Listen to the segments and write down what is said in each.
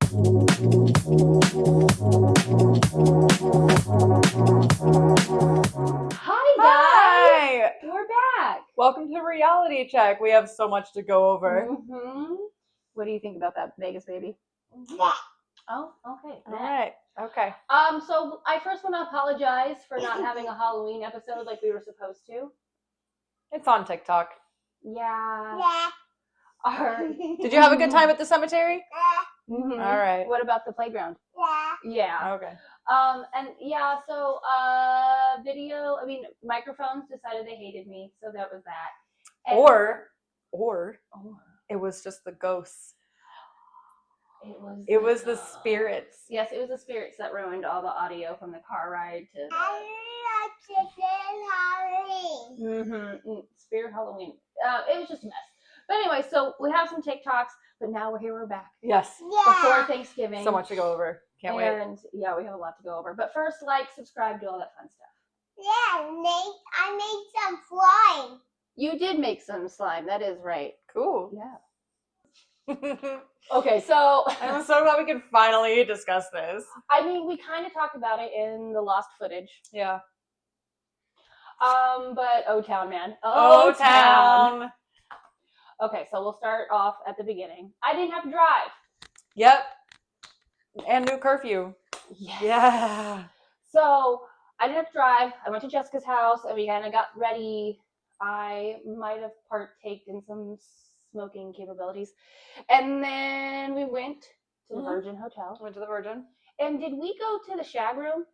Hi! We're back. Welcome to Reality Check. We have so much to go over. Mm-hmm. What do you think about that Vegas baby? Oh, okay. All right. Okay. So I first want to apologize for not having a Halloween episode like we were supposed to. It's on TikTok. Yeah. Did you have a good time at the cemetery? Mm-hmm. All right. What about the playground? Yeah. Okay. So microphones decided they hated me, so that was that. And Or it was just the ghosts. It was the spirits. Yes, it was the spirits that ruined all the audio from the car ride to Spirit Halloween. It was just a mess. But anyway, so we have some TikToks, but now we're back. Yes. Before Thanksgiving. So much to go over. Can't wait. And yeah, we have a lot to go over. But first, subscribe, do all that fun stuff. Yeah, I made some slime. You did make some slime. That is right. Cool. Yeah. Okay, so I'm so glad we can finally discuss this. I mean, we kind of talked about it in the lost footage. Yeah. But Otown, man. Otown. Okay, so we'll start off at the beginning. I didn't have to drive. Yep. And new curfew. Yes. Yeah. So I didn't have to drive. I went to Jessica's house and we kind of got ready. I might have partaked in some smoking capabilities. And then we went to the Virgin Hotel. Went to the Virgin. And did we go to the shag room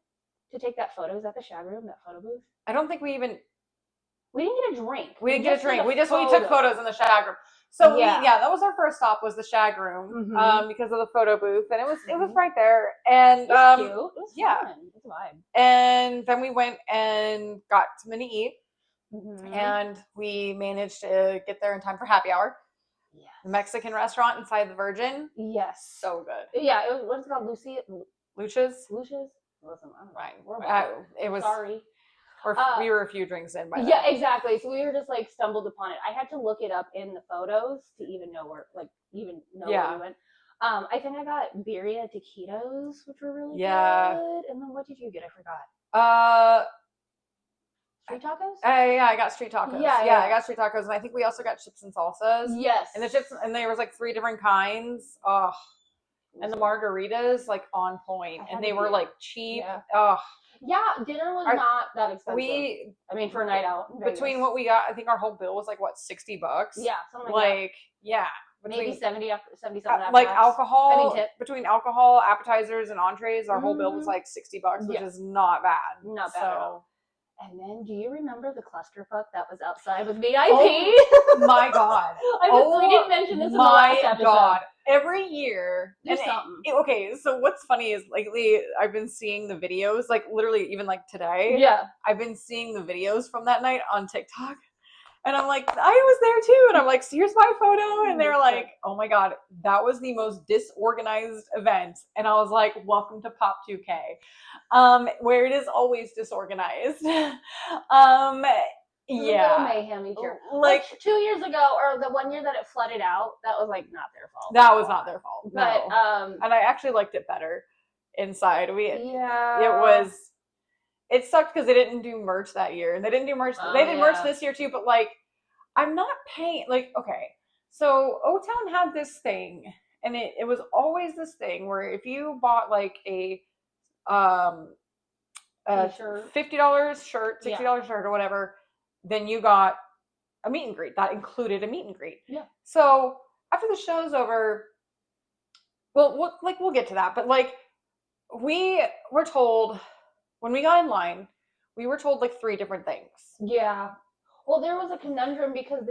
to take that photo? Is that the shag room, that photo booth? I don't think we didn't get a drink. We didn't get a drink. We took photos in the shag room. So that was our first stop, was the shag room, because of the photo booth, and it was right there. And it was cute. It was fun. It was a vibe. And then we went and got something to eat, and we managed to get there in time for happy hour. Yes. Mexican restaurant inside the Virgin. Yes. So good. Yeah. What's it called? Lucia's. Listen, I'm right. It was sorry. We were a few drinks in by then. Yeah, exactly. So we were just stumbled upon it. I had to look it up in the photos to even know where where we went. I think I got birria taquitos, which were really good. And then what did you get? I forgot. Street tacos? I got street tacos. Yeah, I got street tacos, and I think we also got chips and salsas. Yes. And the chips, and there was 3 different kinds. Oh, and the margaritas on point, and they were cheap. Yeah. Oh. Yeah, dinner was not that expensive. For a night out. Between what we got, I think our whole bill was $60. Yeah, something like that. Yeah. Maybe 70 something alcohol. Between alcohol, appetizers, and entrees, our whole bill was $60, which is not bad. Not bad at all. And then, do you remember the clusterfuck that was outside with VIP? Oh my god! We didn't mention this in the last episode. God! Every year, so what's funny is lately I've been seeing the videos, literally even today. Yeah, I've been seeing the videos from that night on TikTok, and I'm like, I was there too, and I'm like, so here's my photo, and they're like, oh my god, that was the most disorganized event, and I was like, welcome to Pop 2K, where it is always disorganized. Little mayhem each year. 2 years ago, or the one year that it flooded out, that was not their fault. That was not their fault. But no. And I actually liked it better inside. It sucked because they didn't do merch that year, and they didn't do merch. They did merch this year too, but I'm not paying. Okay, so Otown had this thing, and it was always this thing where if you bought a $50 shirt, $60 shirt, or whatever, then you got a meet and greet. That included a meet and greet. Yeah. So after the show's over, we'll get to that. But we were told when we got in line, we were told 3 different things. Yeah. Well, there was a conundrum because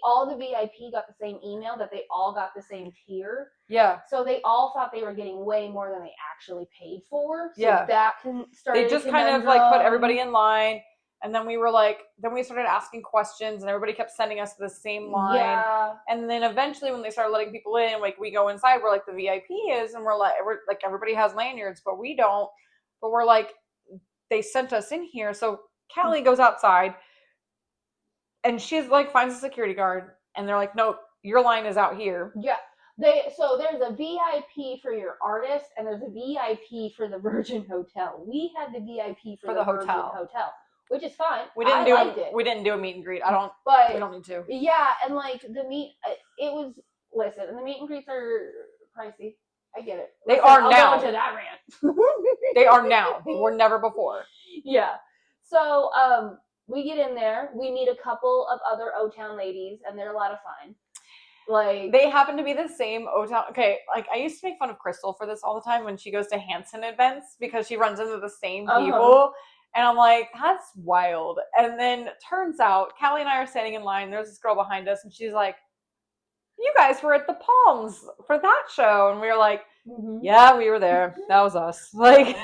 all the VIP got the same email, that they all got the same tier. Yeah. So they all thought they were getting way more than they actually paid for. So that They just kind of put everybody in line. And then we were then we started asking questions, and everybody kept sending us to the same line. Yeah. And then eventually when they started letting people in, we go inside, we're the VIP is, and we're everybody has lanyards, but we don't. But we're they sent us in here. So Callie goes outside, and she's finds a security guard, and they're nope, your line is out here. Yeah. So there's a VIP for your artist, and there's a VIP for the Virgin Hotel. We had the VIP for the Virgin Hotel, which is fine. We didn't liked it. We didn't do a meet and greet. We don't need to. Yeah, and like the meet, it was. Listen, and the meet and greets are pricey. I get it. They are I'll now. go into that rant. They are now. They were never before. Yeah. So we get in there. We meet a couple of other Otown ladies, and they're a lot of fun. Like they happen to be the same Otown. Okay, like I used to make fun of Crystal for this all the time when she goes to Hanson events because she runs into the same people. And I'm like, that's wild. And then turns out, Callie and I are standing in line. There's this girl behind us, and she's like, you guys were at the Palms for that show. And we were like, yeah, we were there. That was us. Like, here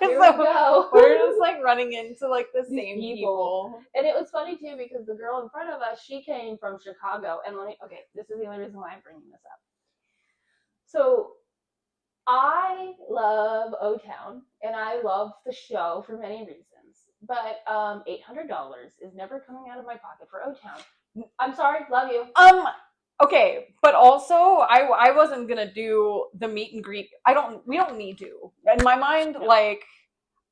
we go. We're just like running into like the same people. And it was funny too because the girl in front of us, she came from Chicago. And this is the only reason why I'm bringing this up. So I love Otown and I love the show for many reasons. But $800 is never coming out of my pocket for Otown. I'm sorry, love you. Okay, but also I wasn't gonna do the meet and greet. We don't need to. In my mind, no. Like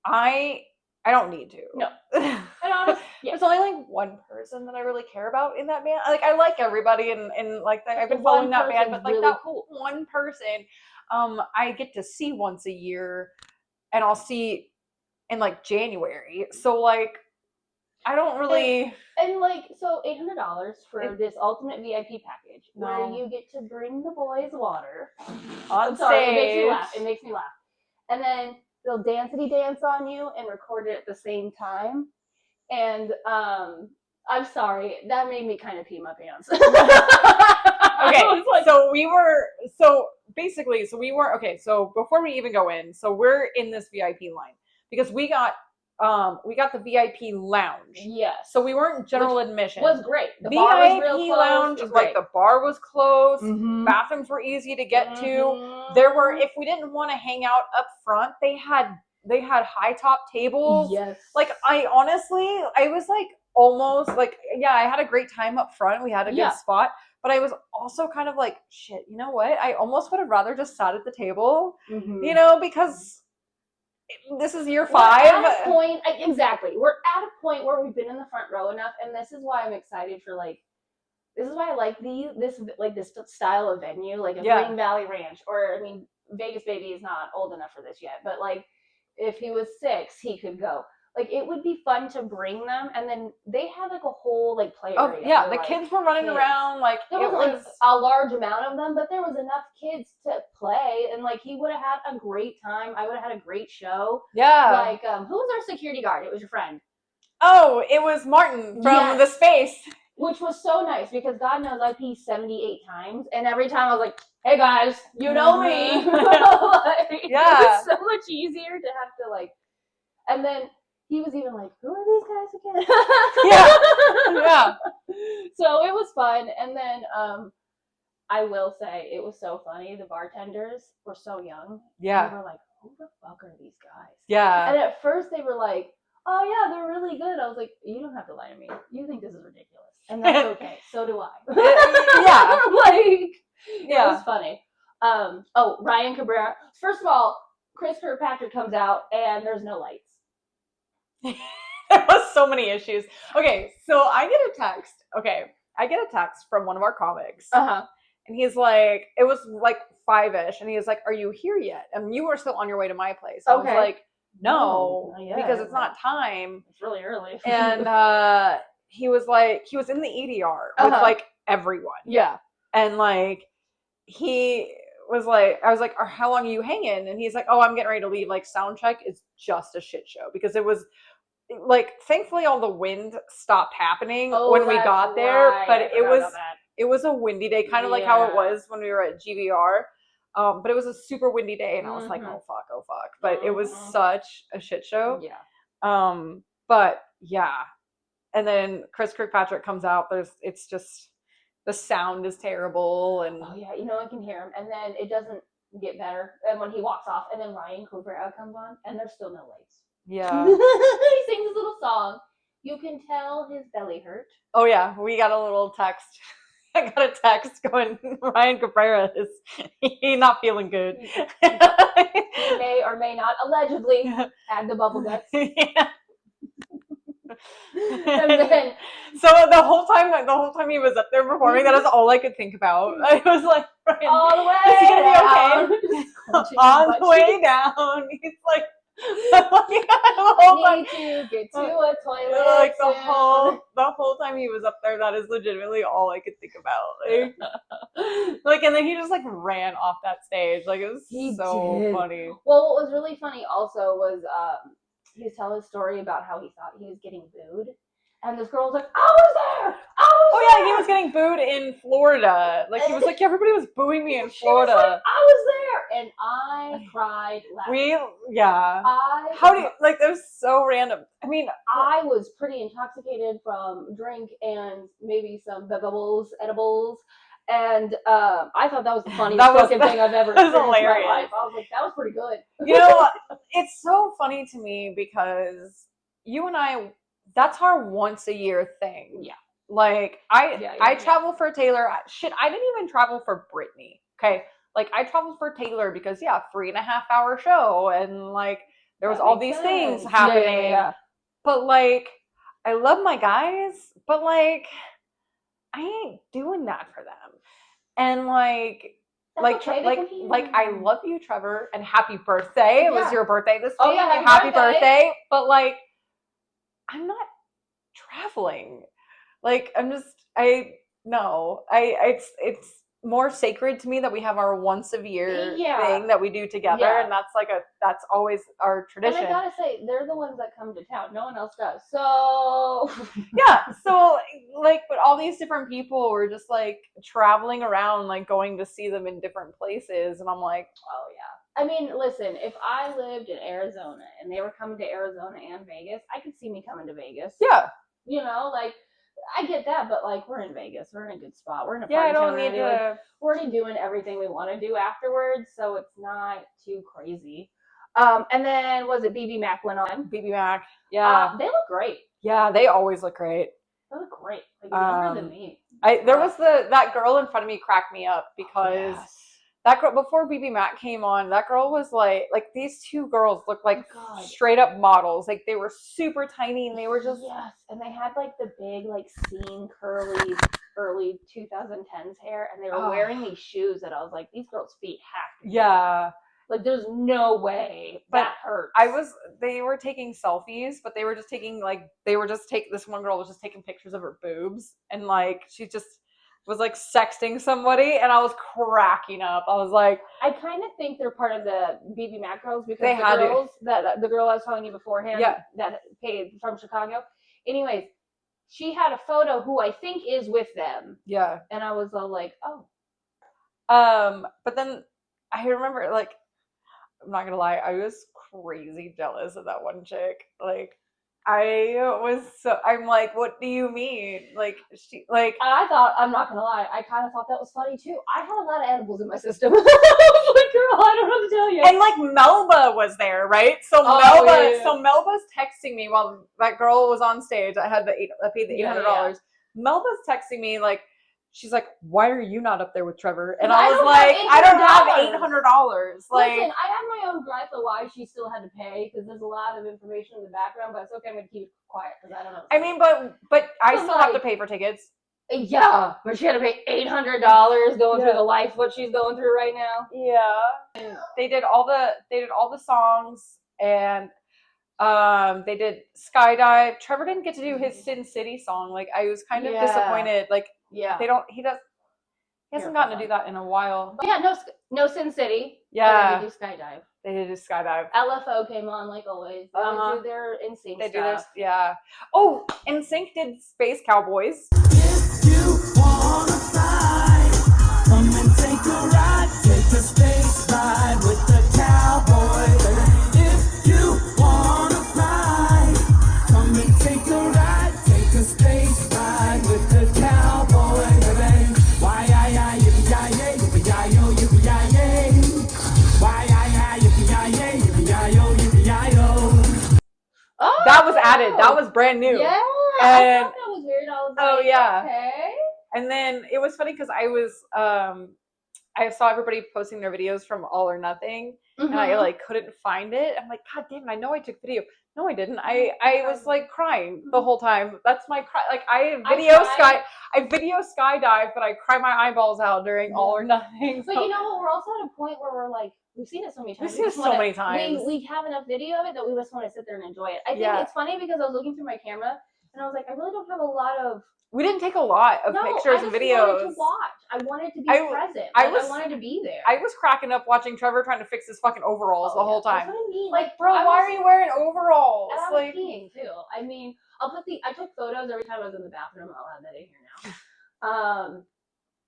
I don't need to. No. And honestly, there's only like one person that I really care about in that band. Like I like everybody and like I've been following that band, but like really that one person, I get to see once a year, and I'll see in like January. So like I don't really and like so $800 for this ultimate VIP package where you get to bring the boys water on stage. It makes me laugh. And then they'll dance on you and record it at the same time. And I'm sorry, that made me kind of pee my pants. Okay, like, so before we even go in, so we're in this VIP line because we got the VIP lounge. Yes. So we weren't general admission. Was great. The bar was real close. Lounge, like the bar was close. Mm-hmm. Bathrooms were easy to get to. There were, if we didn't want to hang out up front, they had high top tables. Yes. Like I was like almost like, yeah, I had a great time up front. We had a good spot. But I was also kind of like, shit, you know what? I almost would have rather just sat at the table, because this is year 5. We're at a point, exactly. We're at a point where we've been in the front row enough, and this is why I'm excited for this is why I like this style of venue, like a Green Valley Ranch, or I mean, Vegas Baby is not old enough for this yet, but like if he was 6, he could go. Like it would be fun to bring them, and then they had like a whole like play area. Oh yeah, the kids were running around like there was like a large amount of them, but there was enough kids to play, and like he would have had a great time. I would have had a great show. Yeah. Like who was our security guard? It was your friend. Oh, it was Martin from the space. Which was so nice because God knows I peed 78 times, and every time I was like, "Hey guys, you know me." Like, yeah. It was so much easier to have to like, and then. He was even like, who are these guys again? Yeah. So it was fun. And then I will say it was so funny. The bartenders were so young. Yeah. And we were like, who the fuck are these guys? Yeah. And at first they were like, oh yeah, they're really good. I was like, you don't have to lie to me. You think this is ridiculous. And that's okay. So do I. Yeah. It was funny. Ryan Cabrera. First of all, Chris Kirkpatrick comes out and there's no lights. There was so many issues. Okay, so I get a text from one of our comics. And he's like, it was like 5-ish, and he was like, are you here yet? And you were still on your way to my place. I was like, no, because it's not time. It's really early. And he was in the EDR with like everyone. Yeah. And like he was like, I was like, how long are you hanging? And he's like, oh, I'm getting ready to leave. Like sound check is just a shit show because it was like, thankfully all the wind stopped happening when we got there, but it was a windy day, kind of like how it was when we were at GVR. But it was a super windy day, and I was like, oh fuck. But it was such a shit show. Yeah. But yeah. And then Chris Kirkpatrick comes out. It's just, the sound is terrible. And oh yeah, I can hear him. And then it doesn't get better. And when he walks off, and then Ryan Cabrera comes on, and there's still no lights. Yeah. He sings his little song. You can tell his belly hurt. Oh yeah, we got a little text. I got a text going, Ryan Cabrera is he not feeling good. He may or may not allegedly had the bubble guts. Yeah. And then So the whole time he was up there performing, that is all I could think about. I was like, Ryan, all the way is he gonna down. be okay? Crunching On his the butt way cheeks. down, he's like, the whole time. Need to get to a toilet. Like the soon. whole time he was up there, that is legitimately all I could think about. Like, and then he just like ran off that stage. Like, it was He so did. funny. Well, what was really funny also was he was telling a story about how he thought he was getting booed, and this girl was like, "I was there. Oh yeah, he was getting booed in Florida. Like, he was like, everybody was booing me in Florida. She was like, I was there, and I cried laughing. How do you, like, that was so random. I mean, I was pretty intoxicated from drink and maybe some edibles. And I thought that was the funniest fucking thing I've ever experienced in my life. I was like, that was pretty good. You know, it's so funny to me because you and I, that's our once a year thing. Yeah. Like, I travel for Taylor. Shit, I didn't even travel for Britney. Okay. Like, I traveled for Taylor because, 3.5-hour show. And, like, there was all these things happening. Yeah. But, like, I love my guys. But, like, I ain't doing that for them. And, like, I love you, Trevor, and happy birthday. It was your birthday this week. Oh, yeah, happy birthday. But, like, I'm not traveling. Like, it's more sacred to me that we have our once a year thing that we do together. And that's always our tradition. And I gotta say, they're the ones that come to town. No one else does. So so like, but all these different people were just like traveling around, like going to see them in different places. And I'm like, oh yeah. I mean, listen, if I lived in Arizona and they were coming to Arizona and Vegas, I could see me coming to Vegas. Yeah. You know, like, I get that, but like, we're in Vegas. We're in a good spot. We're in a party I don't town need already. to. Like, we're already doing everything we want to do afterwards, so it's not too crazy. And then was it BB Mac went on? BB Mac, yeah. They look great. Yeah, they always look great. They look great. Like, younger than me. There was that girl in front of me cracked me up because that girl, before BB Mac came on, that girl was like these two girls looked like straight up models. Like, they were super tiny and they were just and they had like the big like seam curly early 2010s hair, and they were wearing these shoes that I was like, these girls' feet have to like, there's no way that hurts. They were taking selfies, but they were just taking this one girl was just taking pictures of her boobs, and like she just was like sexting somebody, and I was cracking up. I was like, I kind of think they're part of the BB Mac girls, because the girl I was telling you beforehand that paid from Chicago. Anyways, she had a photo who I think is with them. Yeah. And I was all like, oh. But then I remember, like, I'm not gonna lie, I was crazy jealous of that one chick. Like, I'm like, what do you mean? Like, I'm not gonna lie, I kind of thought that was funny too. I had a lot of edibles in my system. I was like, girl, I don't know what to tell you. And like, Melba was there, right? So Melba's texting me while that girl was on stage. I paid the $800. Melba's texting me like, she's like, why are you not up there with Trevor? And I was like, I don't have $800. Like, listen, I have my own gripe of why she still had to pay, because there's a lot of information in the background, but it's okay, I'm going to keep it quiet because I don't know. I mean, but I still have to pay for tickets. Yeah, but she had to pay $800 going through the life what she's going through right now. Yeah. And they did all the songs, and they did Skydive. Trevor didn't get to do his Sin City song. Like, I was kind of disappointed. Like, he hasn't gotten to do that in a while. But yeah, no Sin City. Yeah. They did Skydive. They did Skydive. LFO came on like always. They always do their NSYNC stuff. Oh, NSYNC did Space Cowboys. If you wanna fly, come and take a ride. Take a space ride with the Cowboys. If you wanna fly, come and take a ride. Take a space ride with the Cowboys. Why, yippee-yi-yay, yippee-yi-yo, yippee-yi-yay. Why, yippee-yi-yay, yippee-yi-yo, yippee-yi-yo. That was added. That was brand new. Yeah. And, I thought that was weird. I was like, okay. And then it was funny because I saw everybody posting their videos from All or Nothing, and I like couldn't find it. I'm like, God damn it! I know I took video. No, I didn't. I was like crying the whole time. That's my cry. Like I video skydive, but I cry my eyeballs out during All or Nothing. But you know what? We're also at a point where we're like, we've seen it so many times. We've seen it so many times. We have enough video of it that we just want to sit there and enjoy it. I think it's funny because I was looking through my camera and I was like, I really don't have a lot of. We didn't take a lot of pictures and videos. I just wanted to watch. I wanted to be present. I wanted to be there. I was cracking up watching Trevor trying to fix his fucking overalls the whole time. That's what I mean. Like, bro, why are you wearing overalls? And I was like peeing too. I mean, I took photos every time I was in the bathroom. I'll have that in here now.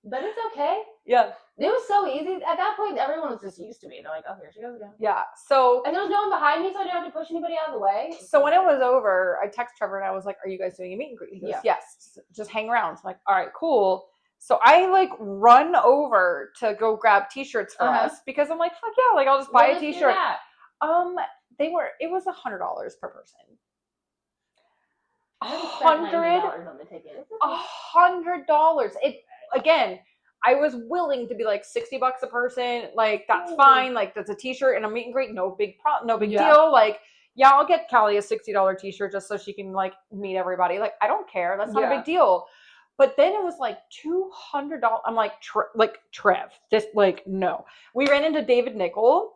But it's okay. Yeah. It was so easy. At that point, everyone was just used to me. They're like, oh, here she goes again. Yeah. So. And there was no one behind me, so I didn't have to push anybody out of the way. So when it was over, I texted Trevor and I was like, are you guys doing a meet and greet? He goes, yes. Just hang around. So I'm like, all right, cool. So I like run over to go grab t-shirts for us because I'm like, fuck yeah, like I'll just buy a t-shirt. It was $100 per person. $100 on the ticket. $100. It again, I was willing to be like $60 a person. Like that's fine. Like that's a t-shirt and a meet and greet. No big deal. Like yeah, I'll get Callie a $60 t-shirt just so she can like meet everybody. Like I don't care. That's not a big deal. But then it was like $200. I'm like, Trev, just like no. We ran into David Nickel.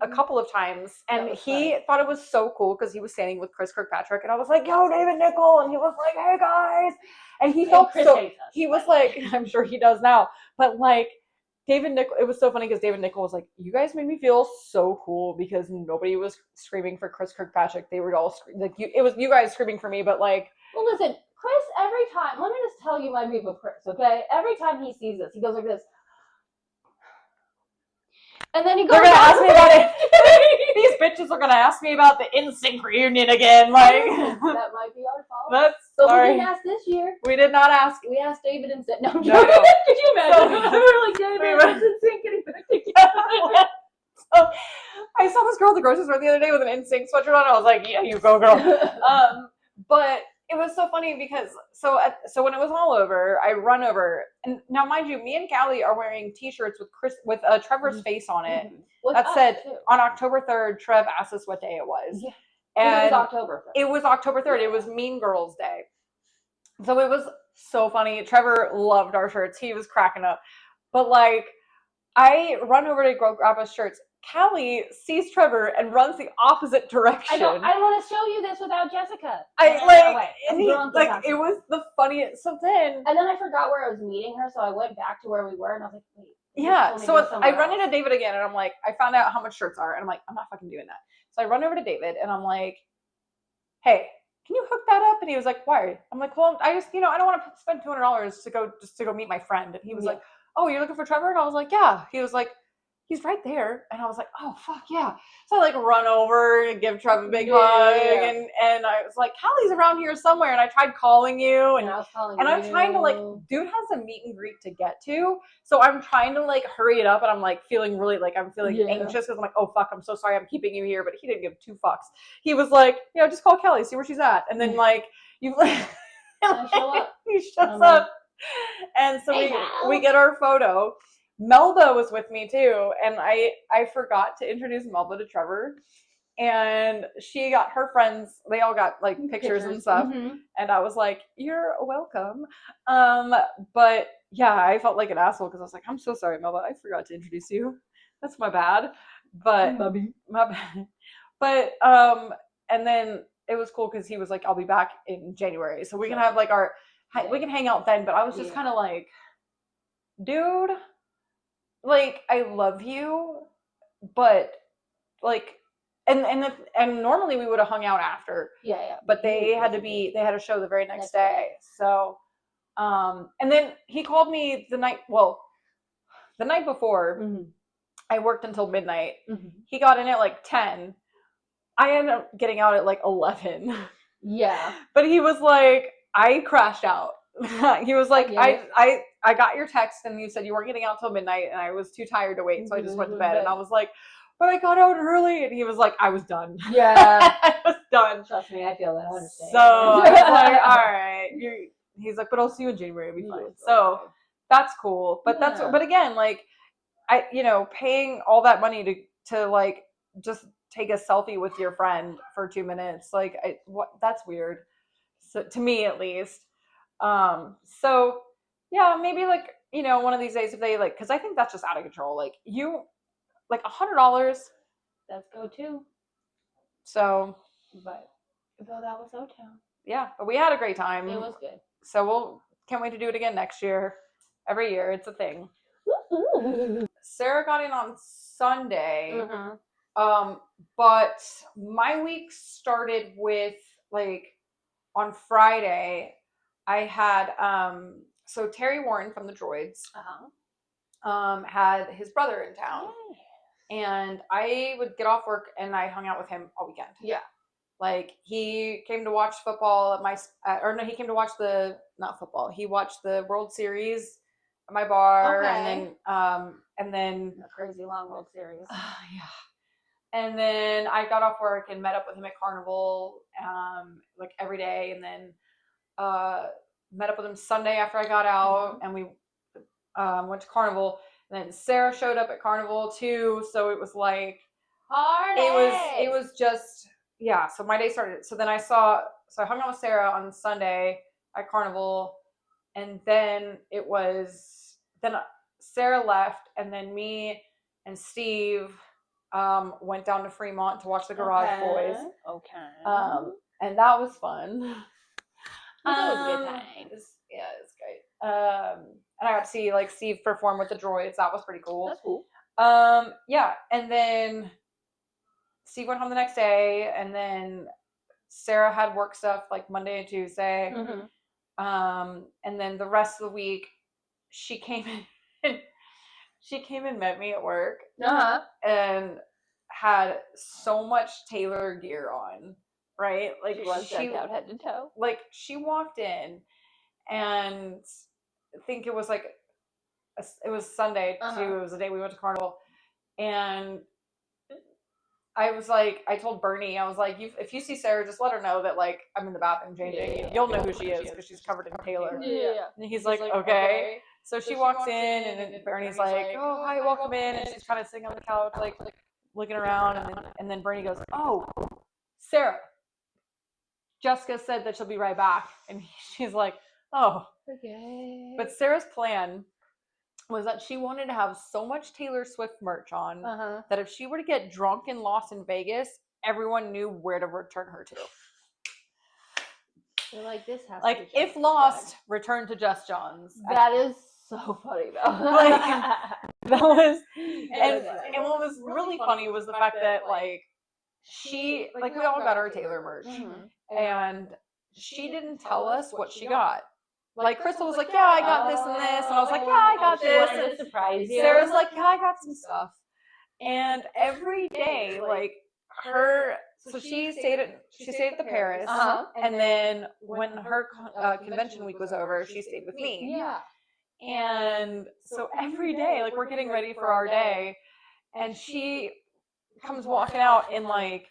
A couple of times, and he thought it was so cool because he was standing with Chris Kirkpatrick, and I was like, "Yo, David Nickel," and he was like, "Hey guys," and he felt so. He was like, I'm sure he does now, but like David Nickel, it was so funny because David Nickel was like, "You guys made me feel so cool because nobody was screaming for Chris Kirkpatrick. They were all like, it was you guys screaming for me, but like." Well, listen, Chris. Every time, let me just tell you my beef with Chris. Okay, every time he sees this, he goes like this. And then he goes. They're gonna ask me about it. These bitches are gonna ask me about the NSYNC reunion again. Like that might be our fault. We didn't ask this year. We did not ask. We asked David instead. No. Did you imagine? We were like David and NSYNC getting back together. So I saw this girl at the grocery store the other day with an NSYNC sweatshirt on. I was like, yeah, you go, girl. But it was so funny because so when it was all over, I run over, and now mind you, me and Callie are wearing T-shirts with Trevor's face on it. That said, on October 3rd, Trev asked us what day it was, and it was October 3rd. It was October 3rd. It was Mean Girls Day, so it was so funny. Trevor loved our shirts. He was cracking up, but like I run over to go grab us shirts. Callie sees Trevor and runs the opposite direction. I want to show you this without Jessica. It was the funniest. So then I forgot where I was meeting her, so I went back to where we were, and I was like, wait. Yeah. So I run into David again, and I'm like, I found out how much shirts are, and I'm like, I'm not fucking doing that. So I run over to David, and I'm like, hey, can you hook that up? And he was like, why? I'm like, well, I just, I don't want to spend $200 to go meet my friend. And he was like, oh, you're looking for Trevor? And I was like, yeah. He was like, he's right there. And I was like, oh, fuck yeah. So I like run over and give Trev a big hug. And I was like, Callie's around here somewhere. And I tried calling you. And I'm trying to like, dude has a meet and greet to get to. So I'm trying to like hurry it up. And I'm like feeling really like, I'm feeling anxious because I'm like, oh, fuck, I'm so sorry I'm keeping you here. But he didn't give 2 fucks. He was like, just call Callie, see where she's at. And then like, I show up. He shuts up. And so we get our photo. Melba was with me too, and I forgot to introduce Melba to Trevor, and she got her friends, they all got like pictures and stuff, and I was like, you're welcome. But yeah, I felt like an asshole because I was like, I'm so sorry, Melba, I forgot to introduce you. That's my bad. But my bad. But and then it was cool because he was like, I'll be back in January, so we can have like we can hang out then. But I was just kind of like, dude, like I love you, but like, and normally we would have hung out after. But they had a show the very next day. So, and then he called me the night before. I worked until midnight. He got in at like 10. I ended up getting out at like 11. But he was like, I crashed out. He was like, I got your text and you said you weren't getting out till midnight and I was too tired to wait, so I just went to bed. And I was like, but I got out early. And he was like, I was done. I was done. Trust me, I feel that. I understand. So I was like, all right, he's like, but I'll see you in January, it'll be fine. Yes, So okay. that's cool. But Yeah. but again, like, I, paying all that money to like just take a selfie with your friend for 2 minutes, like, that's weird. So to me, at least. So yeah, maybe like, one of these days if they like, because I think that's just out of control. Like like $100. That's go too. So, But that was Otown. yeah, but we had a great time. It was good. So can't wait to do it again next year. Every year, it's a thing. Sarah got in on Sunday. Mm-hmm. But my week started with, like, on Friday, I had so Terry Warren from the Droids had his brother in town. And I would get off work and I hung out with him all weekend. Yeah. Like, he came to watch football at he came to watch not football. He watched the World Series at my bar. Okay. And then A crazy long World Series. yeah. And then I got off work and met up with him at Carnival, like every day. And then met up with him Sunday after I got out, and we went to Carnival. And then Sarah showed up at Carnival too, so it was like it was just, yeah. So my day started. So then I hung out with Sarah on Sunday at Carnival, and then Sarah left, and then me and Steve went down to Fremont to watch the Garage Boys. Okay. And that was fun. That was good times. Yeah, it's great. And I got to see, like, Steve perform with the Droids. That was pretty cool. That's cool. Yeah, and then Steve went home the next day, and then Sarah had work stuff like Monday and Tuesday. Mm-hmm. And then the rest of the week, she came in. She came and met me at work, and had so much Taylor gear on, right? Like, she was decked out head to toe. Like, she walked in, and I think it was like it was Sunday too. It was the day we went to Carnival, and I was like, I told Bernie, I was like, if you see Sarah, just let her know that, like, I'm in the bathroom changing. Yeah. You'll know who she is because she's covered in Taylor. Yeah. And he's like, okay. So she walks in, and then Bernie's like, oh, hi, welcome in. And she's kind of sitting on the couch, like looking around. And then Bernie goes, oh, Sarah, Jessica said that she'll be right back. And she's like, oh. Okay. But Sarah's plan was that she wanted to have so much Taylor Swift merch on that if she were to get drunk and lost in Vegas, everyone knew where to return her to. You're like, this has like, to be if lost, return to Just John's. That is so funny, though. Like, that was, and what was really funny was the fact that, like, she, like, we all got our Taylor merch, and she didn't tell us what she got. Like, Crystal was like, yeah, I got this and this. And I was like, yeah, I got this. And surprise you. Sarah's like, yeah, I got some stuff. And every day, like, so she stayed at the Paris. And then when her convention week was over, she stayed with me. Yeah. And so every day, like, we're getting ready for our day, and she comes walking out in, like,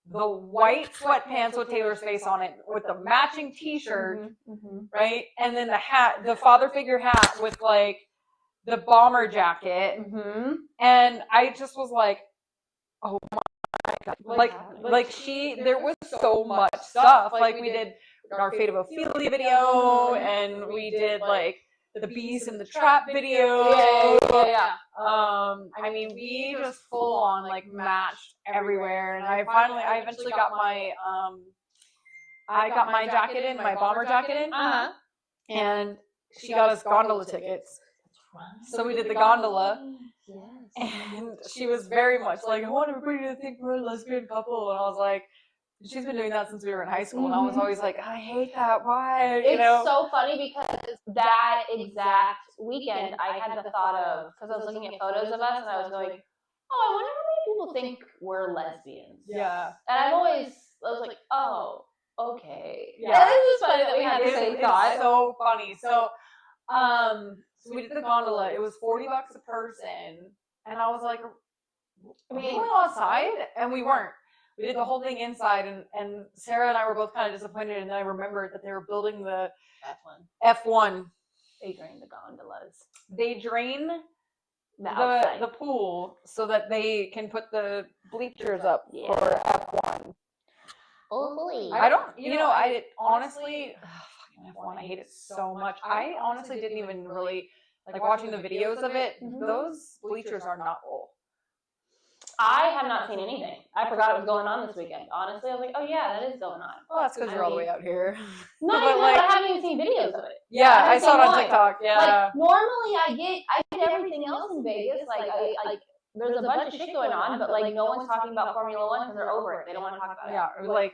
the white sweatpants with Taylor's face on it, with the matching t-shirt, right? And then the hat, the father figure hat with, like, the bomber jacket. And I just was like, oh my God. Like there was so much stuff. Like, we did our Fate of Ophelia video, and we did, like, the Bees in the Trap video. Yeah. I mean, we just full on, like, matched everywhere. And I eventually got my jacket in, my bomber jacket in. And she got us gondola tickets. So we did the gondola. Yes. And she was very much like, I want everybody to think we're a lesbian couple. And I was like, she's been doing that since we were in high school. And I was always like, I hate that. Why? It's so funny because that exact weekend I had the thought of, because I was looking at photos of us and I was going, oh, I wonder how many people think we're lesbians. Yeah. And I was like, oh, okay. Yeah. It's just funny that we had the same thought. It's so funny. So we did the gondola. It was $40 a person. And I was like, are we going outside? And we weren't. we did the whole thing inside, and Sarah and I were both kind of disappointed, and then I remembered that they were building the F1. They drain the gondolas. They drain The the pool so that they can put the bleachers up Yeah. for F1. Oh boy. I don't, I honestly, fucking F1, I hate it so much. I honestly didn't even really, like watching the videos of it, those bleachers are not full. I have not seen anything. I forgot it was going on this weekend. Honestly, I was like, oh yeah, that is going on. Well, that's because you're all the way out here. No, But, but like- I haven't even seen videos of it. Yeah, I I saw it on one. TikTok. Yeah. Like normally, I get everything else in Vegas. Like there's a bunch of shit going on, but like no one's talking about Formula One because they're over it. They don't want to talk about it. Yeah, or like,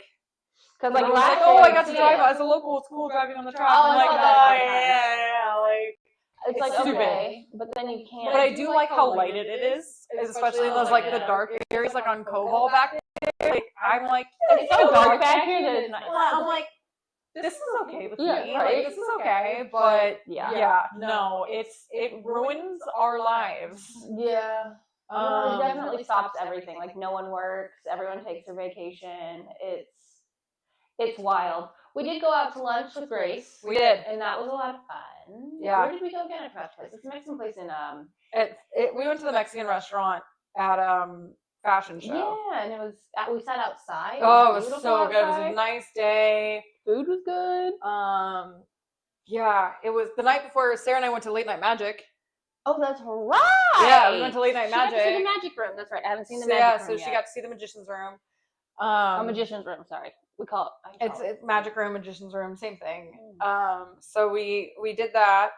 Because like, last oh, year I got to see drive it. as a local. It's cool driving on the track. Oh, I'm I like, saw that oh, yeah, like. It's like stupid. okay, but then you can't. But I do like how light it is, especially in those like the dark areas, like on Cobalt back there. Like, I'm like, It's so dark back here that it's nice. I'm like, this is okay with Yeah, me. right. Like, this is okay, but Yeah. no, it ruins our lives. Yeah. It definitely Um, stops everything. Like no one works, everyone takes their vacation. It's wild. We did go out to lunch with Grace. We did. And that was a lot of fun. Yeah. Where did we go again? At place? It's a Mexican place in we went to the Mexican restaurant at fashion show. yeah, and it was we sat outside. Oh, it was beautiful so good. It was outside. a nice day. Food was good. Yeah, it was the night before Sarah and I went to Late Night Magic. Oh, that's right. Yeah, we went to Late Night She got to see Magic. the magic room. That's right. I haven't seen the So, magic room so she yet. got to see the magician's room. A magician's room. Sorry, we call it. It's magic room, magician's room, same thing. So we did that.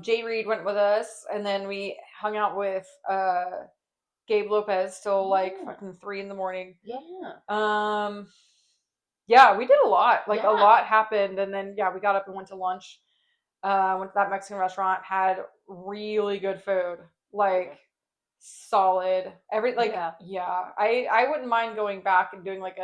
Jay Reed went with us, and then we hung out with Gabe Lopez till like fucking 3 a.m. Yeah. Yeah, we did a lot. Like Yeah. a lot happened, and then we got up and went to lunch. Went to that Mexican restaurant, had really good food, like solid. I wouldn't mind going back and doing like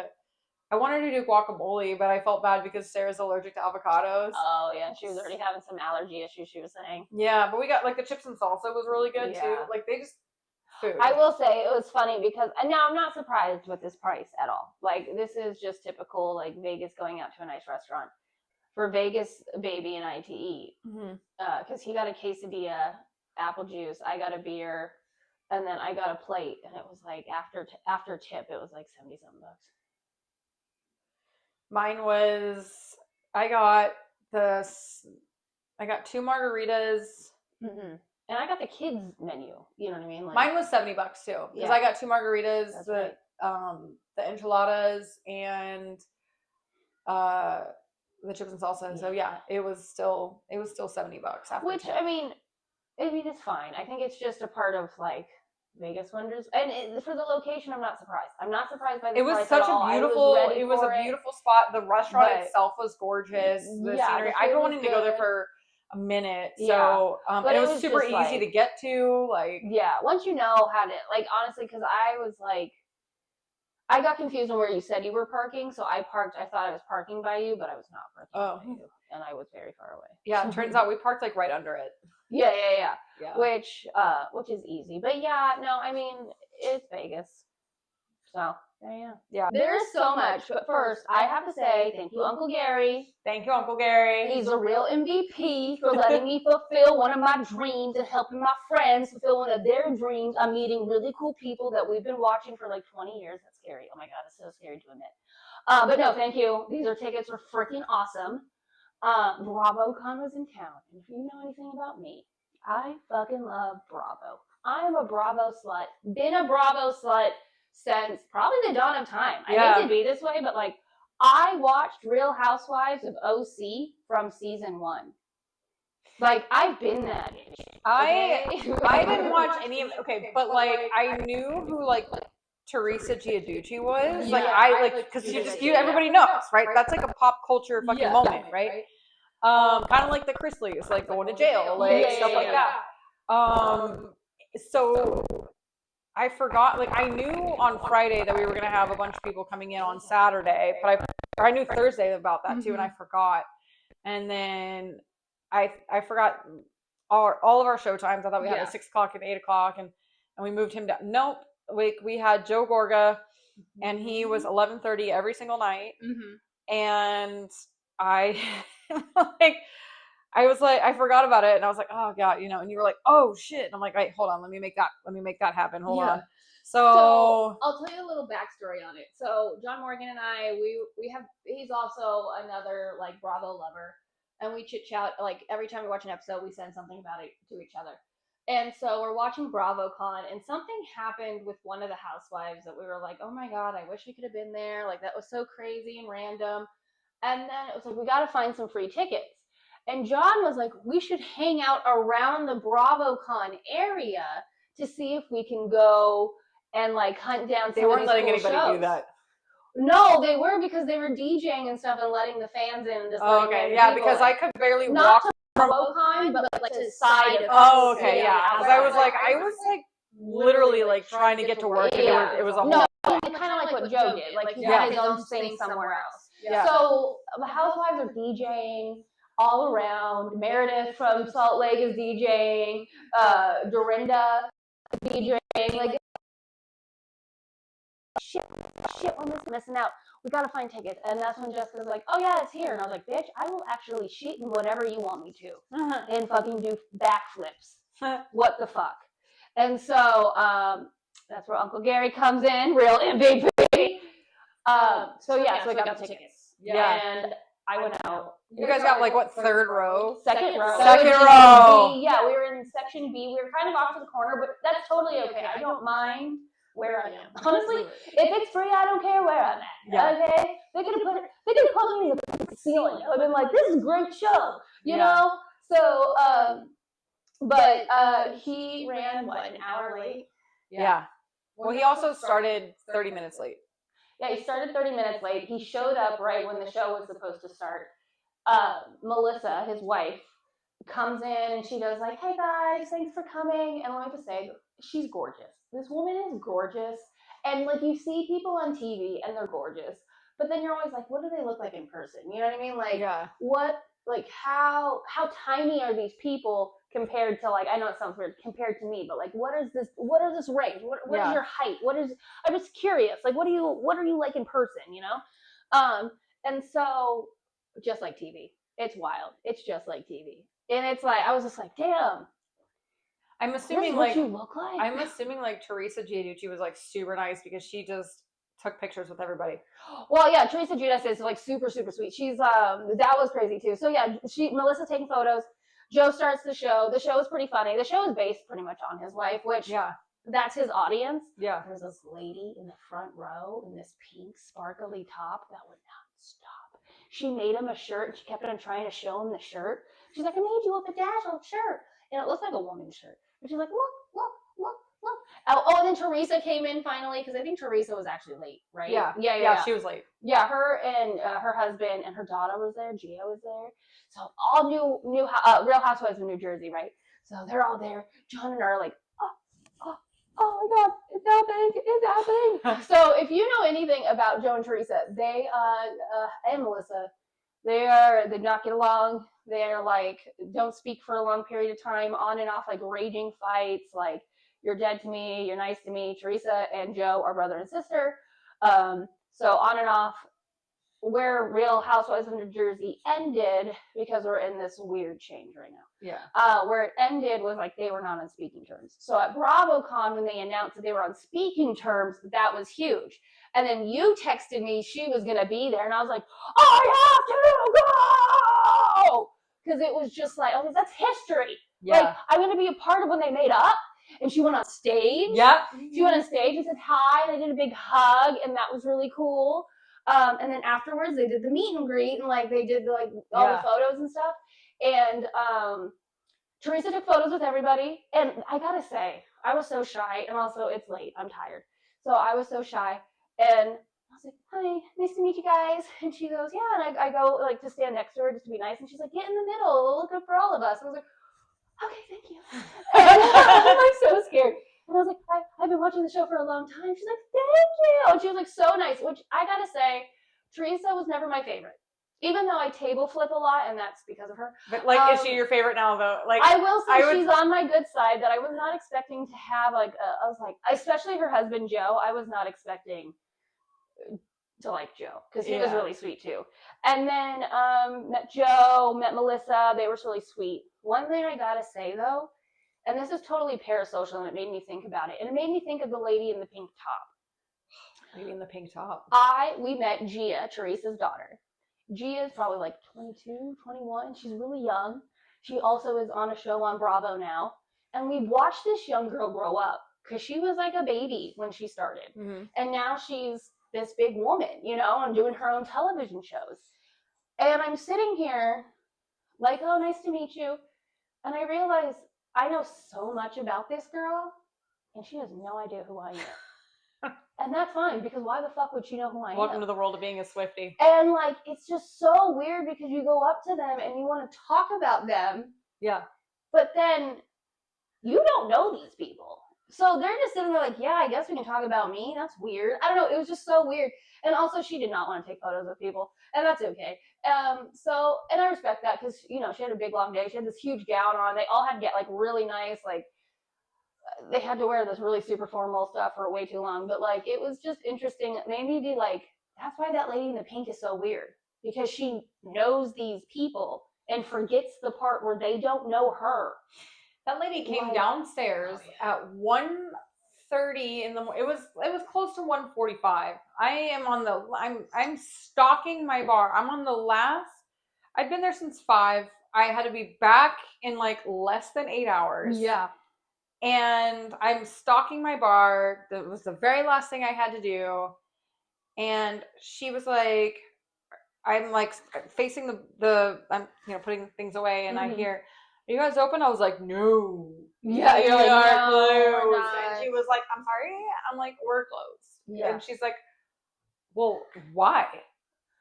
I wanted to do guacamole, but I felt bad because Sarah's allergic to avocados. Oh yeah, she was already having some allergy issues. She was saying. Yeah, but we got like the chips and salsa was really good too. Yeah. Like they just food. I will say it was funny because and now I'm not surprised with this price at all. Like this is just typical like Vegas going out to a nice restaurant. For Vegas baby and I to eat. Because he got a quesadilla, apple juice, I got a beer, and then I got a plate, and it was like after tip, it was like $70 something. Mine was I got 2 margaritas. And I got the kids menu. You know what I mean? Like, Mine was $70 too because I got 2 margaritas, That's the right. the enchiladas, and the chips and salsa. So it was still $70 after which tip. I mean, it's fine. I think it's just a part of like Vegas wonders, and for the location, I'm not surprised. I'm not surprised by the It was price such at all. a I beautiful. ready It was for a beautiful spot. The restaurant But- itself was gorgeous. The Yeah, scenery. the I've food been was wanting to go there good. for a minute. Yeah. So But and it it was was super just, easy like- to get to. Like Yeah, once you know how to, like, honestly, because I was like, I got confused on where you said you were parking, so I parked. I thought I was parking by you, but I was not parking by you, and I was very far away. yeah, it turns out we parked like right under it. Yeah. Yeah. Which is easy, but yeah, no, I mean it's Vegas, so yeah. There's so much, but first I have to say thank you, Uncle Gary. Thank you, Uncle Gary. He's a real MVP for letting me fulfill one of my dreams and helping my friends fulfill one of their dreams. I'm meeting really cool people that we've been watching for like 20 years. That's scary. Oh my God, it's so scary to admit. But no, thank you. These tickets are freaking awesome. BravoCon was in town. And if you know anything about me, I fucking love Bravo. I am a Bravo slut. Been a Bravo slut since probably the dawn of time. I hate to be this way, but like, I watched Real Housewives of OC from season 1. Like, I've been that age. I didn't watch any of but like I knew who like Teresa Giudice was. Like because everybody knows, right? That's like a pop culture fucking moment, right? Kind of like the Chrisleys, like going to jail, like stuff like that. So I forgot, like I knew on Friday that we were gonna have a bunch of people coming in on Saturday, but I knew Thursday about that too, and I forgot. And then I forgot all of our show times. I thought we had a 6 o'clock and 8 o'clock, and we moved him down. Nope, we had Joe Gorga and he was 11:30 every single night. And I like I was like, I forgot about it, and I was like, oh god, and you were like, oh shit, and I'm like, wait, hold on, let me make that happen. Hold on. So I'll tell you a little backstory on it. So John Morgan and I, he's also another like Bravo lover, and we chit chat like every time we watch an episode, we send something about it to each other. And so we're watching BravoCon, and something happened with one of the housewives that we were like, oh my god, I wish we could have been there. Like that was so crazy and random. And then it was like, we got to find some free tickets. And John was like, we should hang out around the BravoCon area to see if we can go and like hunt down some They weren't of these letting cool anybody shows. do that. No, they were, because they were DJing and stuff and letting the fans in. And just okay, yeah, because I could barely walk. BravoCon, but like to the side of okay, yeah. Because I was like literally like trying to get to work, and it was a whole. No, kind of like what Joe did. Like he had his own thing somewhere else. Yeah. So the housewives are DJing all around. Meredith from Salt Lake is DJing. Dorinda DJing. Like shit, we're missing out. We gotta find tickets. And that's when Jessica's like, oh yeah, it's here. And I was like, bitch, I will actually shit in whatever you want me to, and fucking do backflips. What the fuck? And so that's where Uncle Gary comes in, real MVP. So we got the tickets. Yeah. And I went out. You guys got like what, third row? Second row. Second row. Yeah, we were in section B. We were kind of off to the corner, but that's totally okay. I don't mind where I am. Honestly, if it's free, I don't care where I'm at. Yeah. Okay? They could have put me in the ceiling. I would have been like, this is a great show. You know? So, but he ran, an hour late? Yeah. Well, he also started 30 minutes late. Yeah, he started 30 minutes late. He showed up right when the show was supposed to start. Melissa, his wife, comes in and she goes like, hey guys, thanks for coming. And let me just say, she's gorgeous. This woman is gorgeous. And like you see people on TV and they're gorgeous, but then you're always like, what do they look like in person? You know what I mean? Like, what, like how tiny are these people compared to, like, I know it sounds weird, compared to me, but like, what is this range? What is your height? I'm just curious. Like, what are you like in person, you know? And so just like TV, it's wild. It's just like TV. And it's like, I was just like, damn. I'm assuming what you look like. I'm assuming like Teresa Giudice was like super nice because she just took pictures with everybody. Well, yeah, Teresa Giudice is like super, super sweet. She's that was crazy too. So yeah, Melissa's taking photos. Joe starts the show. The show is pretty funny. The show is based pretty much on his wife, which that's his audience. Yeah. There's this lady in the front row in this pink sparkly top that would not stop. She made him a shirt and she kept on trying to show him the shirt. She's like, I made you a bedazzled shirt. And it looks like a woman's shirt. And she's like, look. Oh, and then Teresa came in finally, because I think Teresa was actually late, right? Yeah, she was late. Yeah, her and her husband and her daughter was there. Gia was there. So all new Real Housewives of New Jersey, right? So they're all there. John and I are like, oh my God, it's happening. So if you know anything about Joe and Teresa, they and Melissa, they not get along. They're like, don't speak for a long period of time, on and off, like raging fights, like, you're dead to me, you're nice to me. Teresa and Joe are brother and sister. So on and off. Where Real Housewives of New Jersey ended, because we're in this weird change right now. Yeah. Where it ended was like they were not on speaking terms. So at BravoCon, when they announced that they were on speaking terms, that was huge. And then you texted me she was going to be there, and I was like, I have to go! Because it was just like, oh, that's history. Yeah. Like, I'm going to be a part of when they made up. And she went on stage. Yeah. She went on stage and said hi. They did a big hug, and that was really cool. And then afterwards, they did the meet and greet, and like they did all the photos and stuff. And Teresa took photos with everybody. And I gotta say, I was so shy, and also it's late. I'm tired, so I was so shy. And I was like, "Hi, nice to meet you guys." And she goes, "Yeah." And I go like to stand next to her just to be nice, and she's like, "Get in the middle. It'll look good for all of us." And I was like, okay, thank you. And I'm like so scared. And I was like, I've been watching the show for a long time. She's like, thank you. And she was like so nice, which I gotta say, Teresa was never my favorite. Even though I table flip a lot, and that's because of her. But like, is she your favorite now though? Like, I will say she's on my good side, that I was not expecting to have I was like, especially her husband, Joe, I was not expecting to like Joe because he was really sweet too. And then met Joe, met Melissa. They were really sweet. One thing I gotta say though, and this is totally parasocial, and it made me think about it, and it made me think of the lady in the pink top. Lady in the pink top. We met Gia, Teresa's daughter. Gia is probably like 22, 21. She's really young. She also is on a show on Bravo now. And we watched this young girl grow up because she was like a baby when she started. Mm-hmm. And now she's this big woman, you know, and doing her own television shows. And I'm sitting here like, oh, nice to meet you. And I realize I know so much about this girl, and she has no idea who I am. And that's fine, because why the fuck would she know who I am? Welcome to the world of being a Swiftie. And, like, it's just so weird because you go up to them and you want to talk about them. Yeah. But then you don't know these people. So they're just sitting there like, yeah, I guess we can talk about me. That's weird. I don't know. It was just so weird. And also, she did not want to take photos of people. And that's okay. And I respect that because, you know, she had a big, long day. She had this huge gown on. They all had to get, like, really nice, like, they had to wear this really super formal stuff for way too long. But, like, it was just interesting. It made me be like, that's why that lady in the pink is so weird. Because she knows these people and forgets the part where they don't know her. That lady came downstairs at 1:30 in the morning. It was close to 1:45. I'm stalking my bar. I'm on the last. I'd been there since 5. I had to be back in like less than 8 hours. Yeah. And I'm stalking my bar. That was the very last thing I had to do. And she was like, I'm like facing I'm putting things away, and I hear, "Are you guys open?" I was like, "No." Yeah, we you're like, are "No, we're closed." not. And she was like, "I'm sorry." I'm like, "We're closed." Yeah. And she's like, "Well, why?"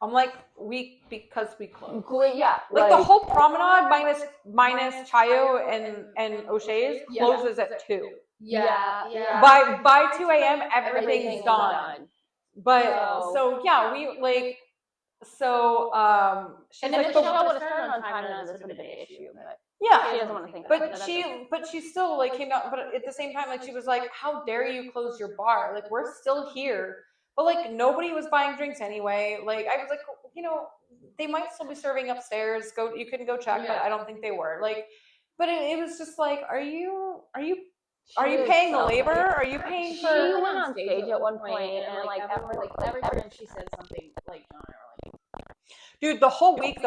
I'm like, because we closed. Yeah. Like the whole promenade minus Chayo and O'Shea's closes at 2. Yeah. By 2 a.m. everything's done. But so yeah, we like so she's and if like, the show would have started on time, none of this would have been an issue. But yeah, she doesn't want to think about it. But she still like came down. But at the same time, like she was like, "How dare you close your bar? Like we're still here." But like nobody was buying drinks anyway. Like I was like, you know, they might still be serving upstairs. You couldn't go check, but I don't think they were. Like, but it was just like, are you paying the labor? Are you paying for? She went on stage at one point, and like every time she said something, like John or like. Dude, the whole week,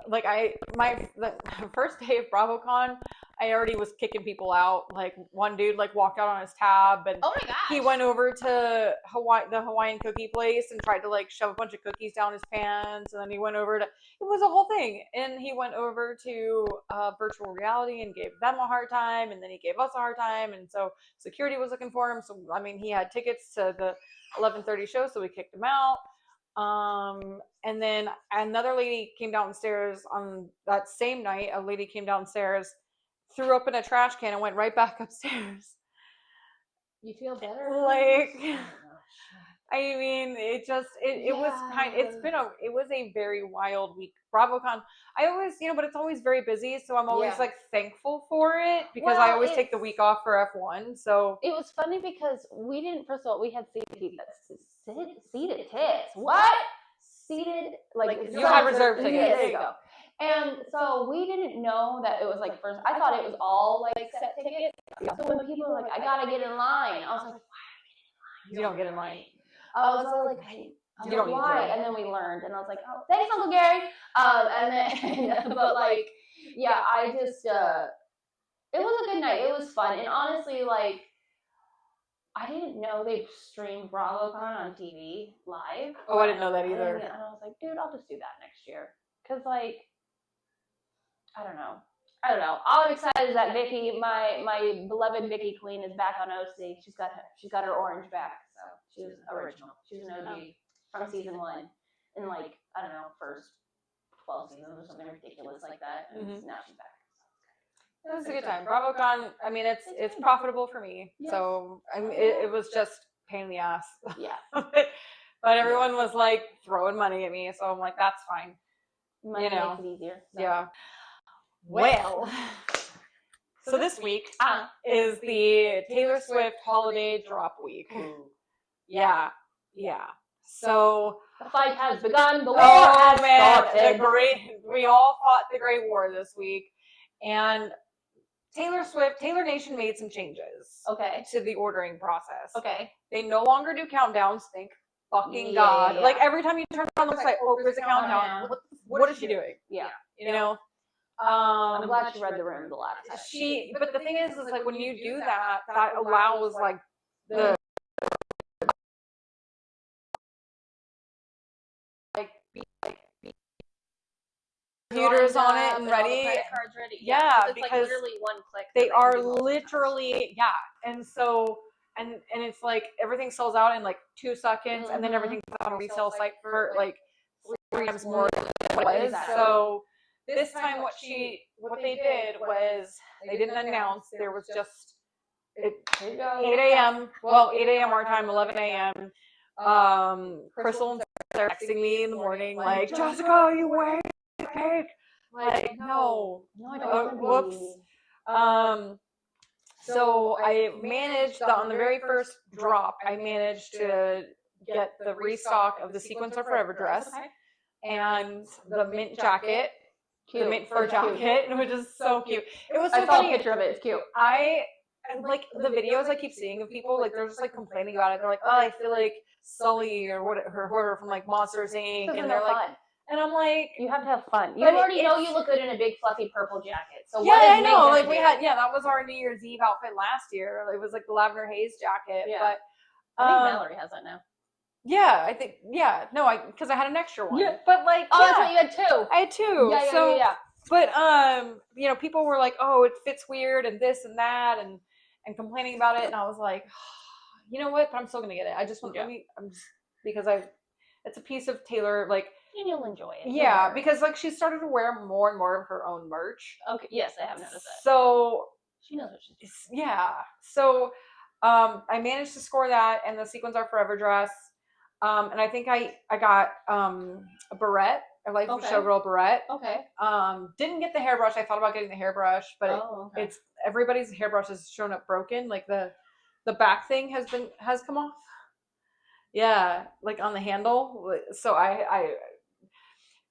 like the first day of BravoCon, I already was kicking people out. Like one dude like walked out on his tab, and Oh my gosh. he went over to the Hawaiian cookie place and tried to like shove a bunch of cookies down his pants, and then he went over to, it was a whole thing, and he went over to virtual reality and gave them a hard time, and then he gave us a hard time, and so security was looking for him. So I mean, he had tickets to the 11:30 show, so we kicked him out. And then another lady came downstairs on that same night. A lady came downstairs, threw up in a trash can, and went right back upstairs. You feel better? Like, I mean, it was a very wild week. BravoCon, I always, but it's always very busy, so I'm always like thankful for it because I always take the week off for F1. So it was funny because we didn't. First of all, we had seated tickets. What? Seated like you had reserved tickets. There you go. And so we didn't know that it was like first. I thought it was all like set tickets. So when people were like, "I gotta get in line," I was like, "Why are we getting in line? You don't get in line." I was like, you don't need why? to. And then we learned, and I was like, "Oh, thanks, Uncle Gary." And then, but like, yeah, I just, it was a good night. It was fun, and honestly, like, I didn't know they streamed BravoCon on TV live. Oh, I didn't know that either. And I was like, dude, I'll just do that next year. Cause like, I don't know. All I'm excited is that Vicky, my beloved Vicky Queen, is back on OC. She's got her orange back, so she's original. She's an OG from season 1, in like, I don't know, first 12 seasons or something ridiculous like that. And now she's back. It was a good time. BravoCon, I mean, it's profitable for me. Yes. So I mean, it was just pain in the ass. Yeah. But everyone was like throwing money at me, so I'm like, that's fine. Money makes it easier. So. Yeah. Well, so this week is the Taylor Swift holiday drop week. Ooh. Yeah. So the fight has begun. The war has started. We all fought the Great War this week, and Taylor Nation made some changes. Okay. To the ordering process. Okay. They no longer do countdowns. Thank fucking Yeah, God. yeah. Like every time you turn on the website, oh, there's a countdown. What is she doing? Yeah. You know. I'm glad she read the room the last time. But the thing is like when you do that, that allows like the computers on it and ready. Credit cards ready. Yeah, it's because like literally one click. They are literally and so and it's like everything sells out in like 2 seconds, and then everything's on a resale site for like 3 times more than what it was. So this time what they did was they didn't announce. There was just 8 a.m. Well, 8 a.m. our time, 11 a.m. Crystal and Sarah texting me in the morning like, Jessica, you wait, cake. Like, no, I don't. whoops. So I managed on the very first drop, I managed to get the restock of the Sequins Are Forever dress and the mint jacket, the mint fur jacket, which is so cute. It was so I saw funny. a picture of it. It's cute. I like the videos I keep seeing of people, like they're just like complaining about it. They're like, oh, I feel like Sully or whoever from like Monsters Inc. And they're like, and I'm like, you have to have fun. You but already know you look good in a big fluffy purple jacket. So yeah, what is I know. Meg Like we gonna had, that was our New Year's Eve outfit last year. It was like the lavender haze jacket. Yeah. But I think Mallory has that now. yeah, I think no, because I had an extra one. Yeah. But like, that's right, you had 2. I had 2. Yeah, yeah. But people were like, oh, it fits weird and this and that and complaining about it, and I was like, you know what? But I'm still gonna get it. I just want because it's a piece of Taylor, like. And you'll enjoy it. Yeah, because like she started to wear more and more of her own merch. Okay. Yes, I have noticed that. So she knows what she's doing. Yeah. So I managed to score that and the Sequins Are Forever dress. And I think I got a barrette, a Life of a Showgirl barrette. Okay. Didn't get the hairbrush. I thought about getting the hairbrush, but it's everybody's hairbrush has shown up broken. Like the back thing has come off. Yeah, like on the handle. So I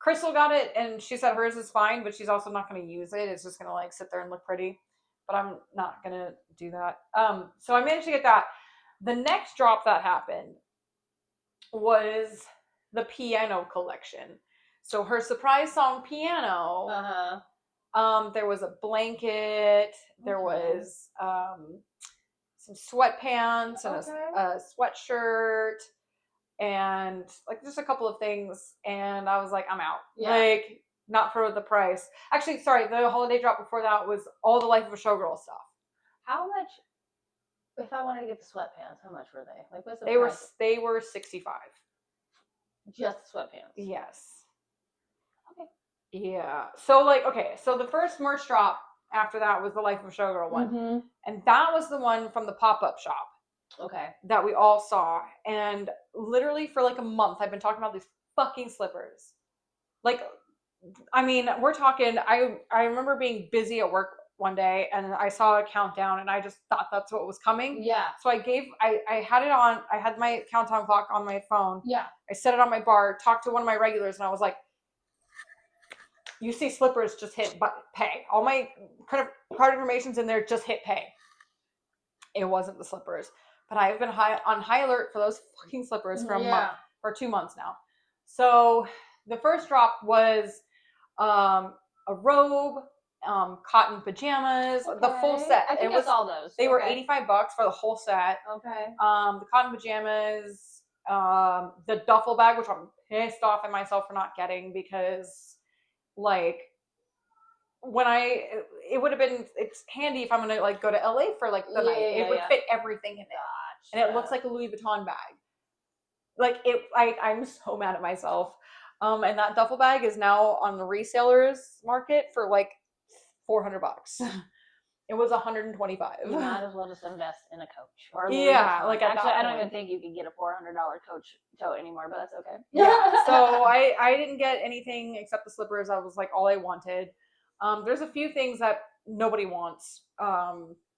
Crystal got it, and she said hers is fine, but she's also not going to use it. It's just going to like sit there and look pretty, but I'm not going to do that. So I managed to get that. The next drop that happened was the piano collection. So her surprise song Piano. There was a blanket. There was some sweatpants and a sweatshirt. And like just a couple of things, and I was like, I'm out. Like, not for the price. Actually, sorry, the holiday drop before that was all the Life of a Showgirl stuff. How much? If I wanted to get the sweatpants, how much were they? Like, what's the price? They were $65. Just sweatpants. Yes. Okay. Yeah. So so the first merch drop after that was the Life of a Showgirl one, and that was the one from the pop-up shop. Okay. That we all saw. And literally for like a month, I've been talking about these fucking slippers. Like, I mean, we're talking, I remember being busy at work one day and I saw a countdown and I just thought that's what was coming. Yeah. So I had it on, I had my countdown clock on my phone. Yeah. I set it on my bar, talked to one of my regulars, and I was like, you see slippers, just hit pay. All my credit card information's in there, just hit pay. It wasn't the slippers. But I've been on high alert for those fucking slippers for 2 months now. So the first drop was a robe, cotton pajamas, the full set. I think it was all those. They were $85 for the whole set. Okay. The cotton pajamas, the duffel bag, which I'm pissed off at myself for not getting because, like, it would have been, it's handy if I'm gonna like go to LA for like the night. It would fit everything in it. And it looks like a Louis Vuitton bag. Like I'm so mad at myself. And that duffel bag is now on the resellers market for like $400. It was $125. You might as well just invest in a Coach. Or like actually, I don't even think you can get a $400 Coach tote anymore, but that's okay. Yeah. So I didn't get anything except the slippers. I was like all I wanted. There's a few things that nobody wants.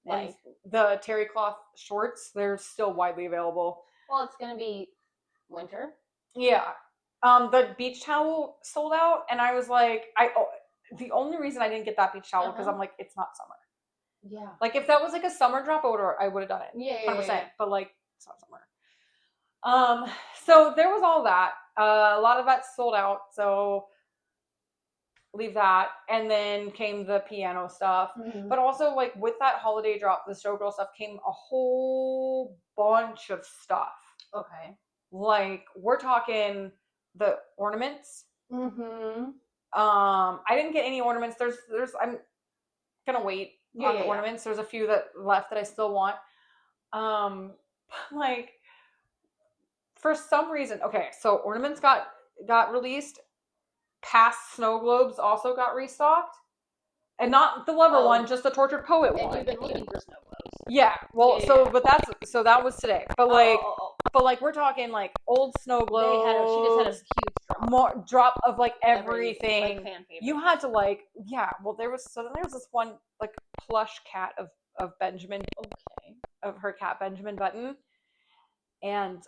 Like the terry cloth shorts, they're still widely available. Well, it's going to be winter. Yeah. The beach towel sold out, and I was like, the only reason I didn't get that beach towel because I'm like, it's not summer. Yeah. Like if that was like a summer drop order, I would have done it. Yeah, 100%. yeah. But like, it's not summer. So there was all that. A lot of that sold out. So leave that. And then came the piano stuff. Mhm. But also like with that holiday drop, the showgirl stuff came a whole bunch of stuff. Okay. Like we're talking the ornaments. Mm-hmm. I didn't get any ornaments. There's I'm gonna wait on the ornaments. There's a few that left that I still want. Like for some reason, okay, so ornaments got released. Past snow globes also got restocked, and not the lover one, just the tortured poet And one. you've been looking for snow globes. Yeah, well, Yeah, so yeah. but so that was today, but like, but like we're talking like old snow globes. She just had a huge drop. More drop of like everything. Like fan favorites. You had to like, yeah. Well, there was this one like plush cat of Benjamin. Okay. Of her cat Benjamin Button, and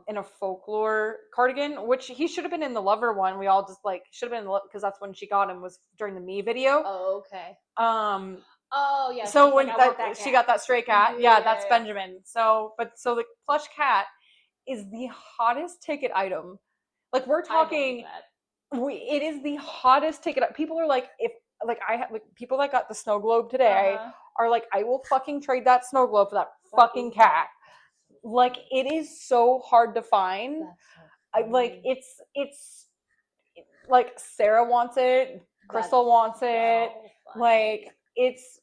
in a folklore cardigan, which he should have been in the lover one. We all just like should have been because that's when she got him was during the Me video. Oh, okay. Oh yeah. So when she got that stray cat, that's Benjamin. So the plush cat is the hottest ticket item. Like we're talking, it is the hottest ticket. People are like, if like I have like people that got the snow globe today are like, I will fucking trade that snow globe for that fucking cat. Like it is so hard to find. Like it's like Sarah wants it, Crystal wants it. Like it's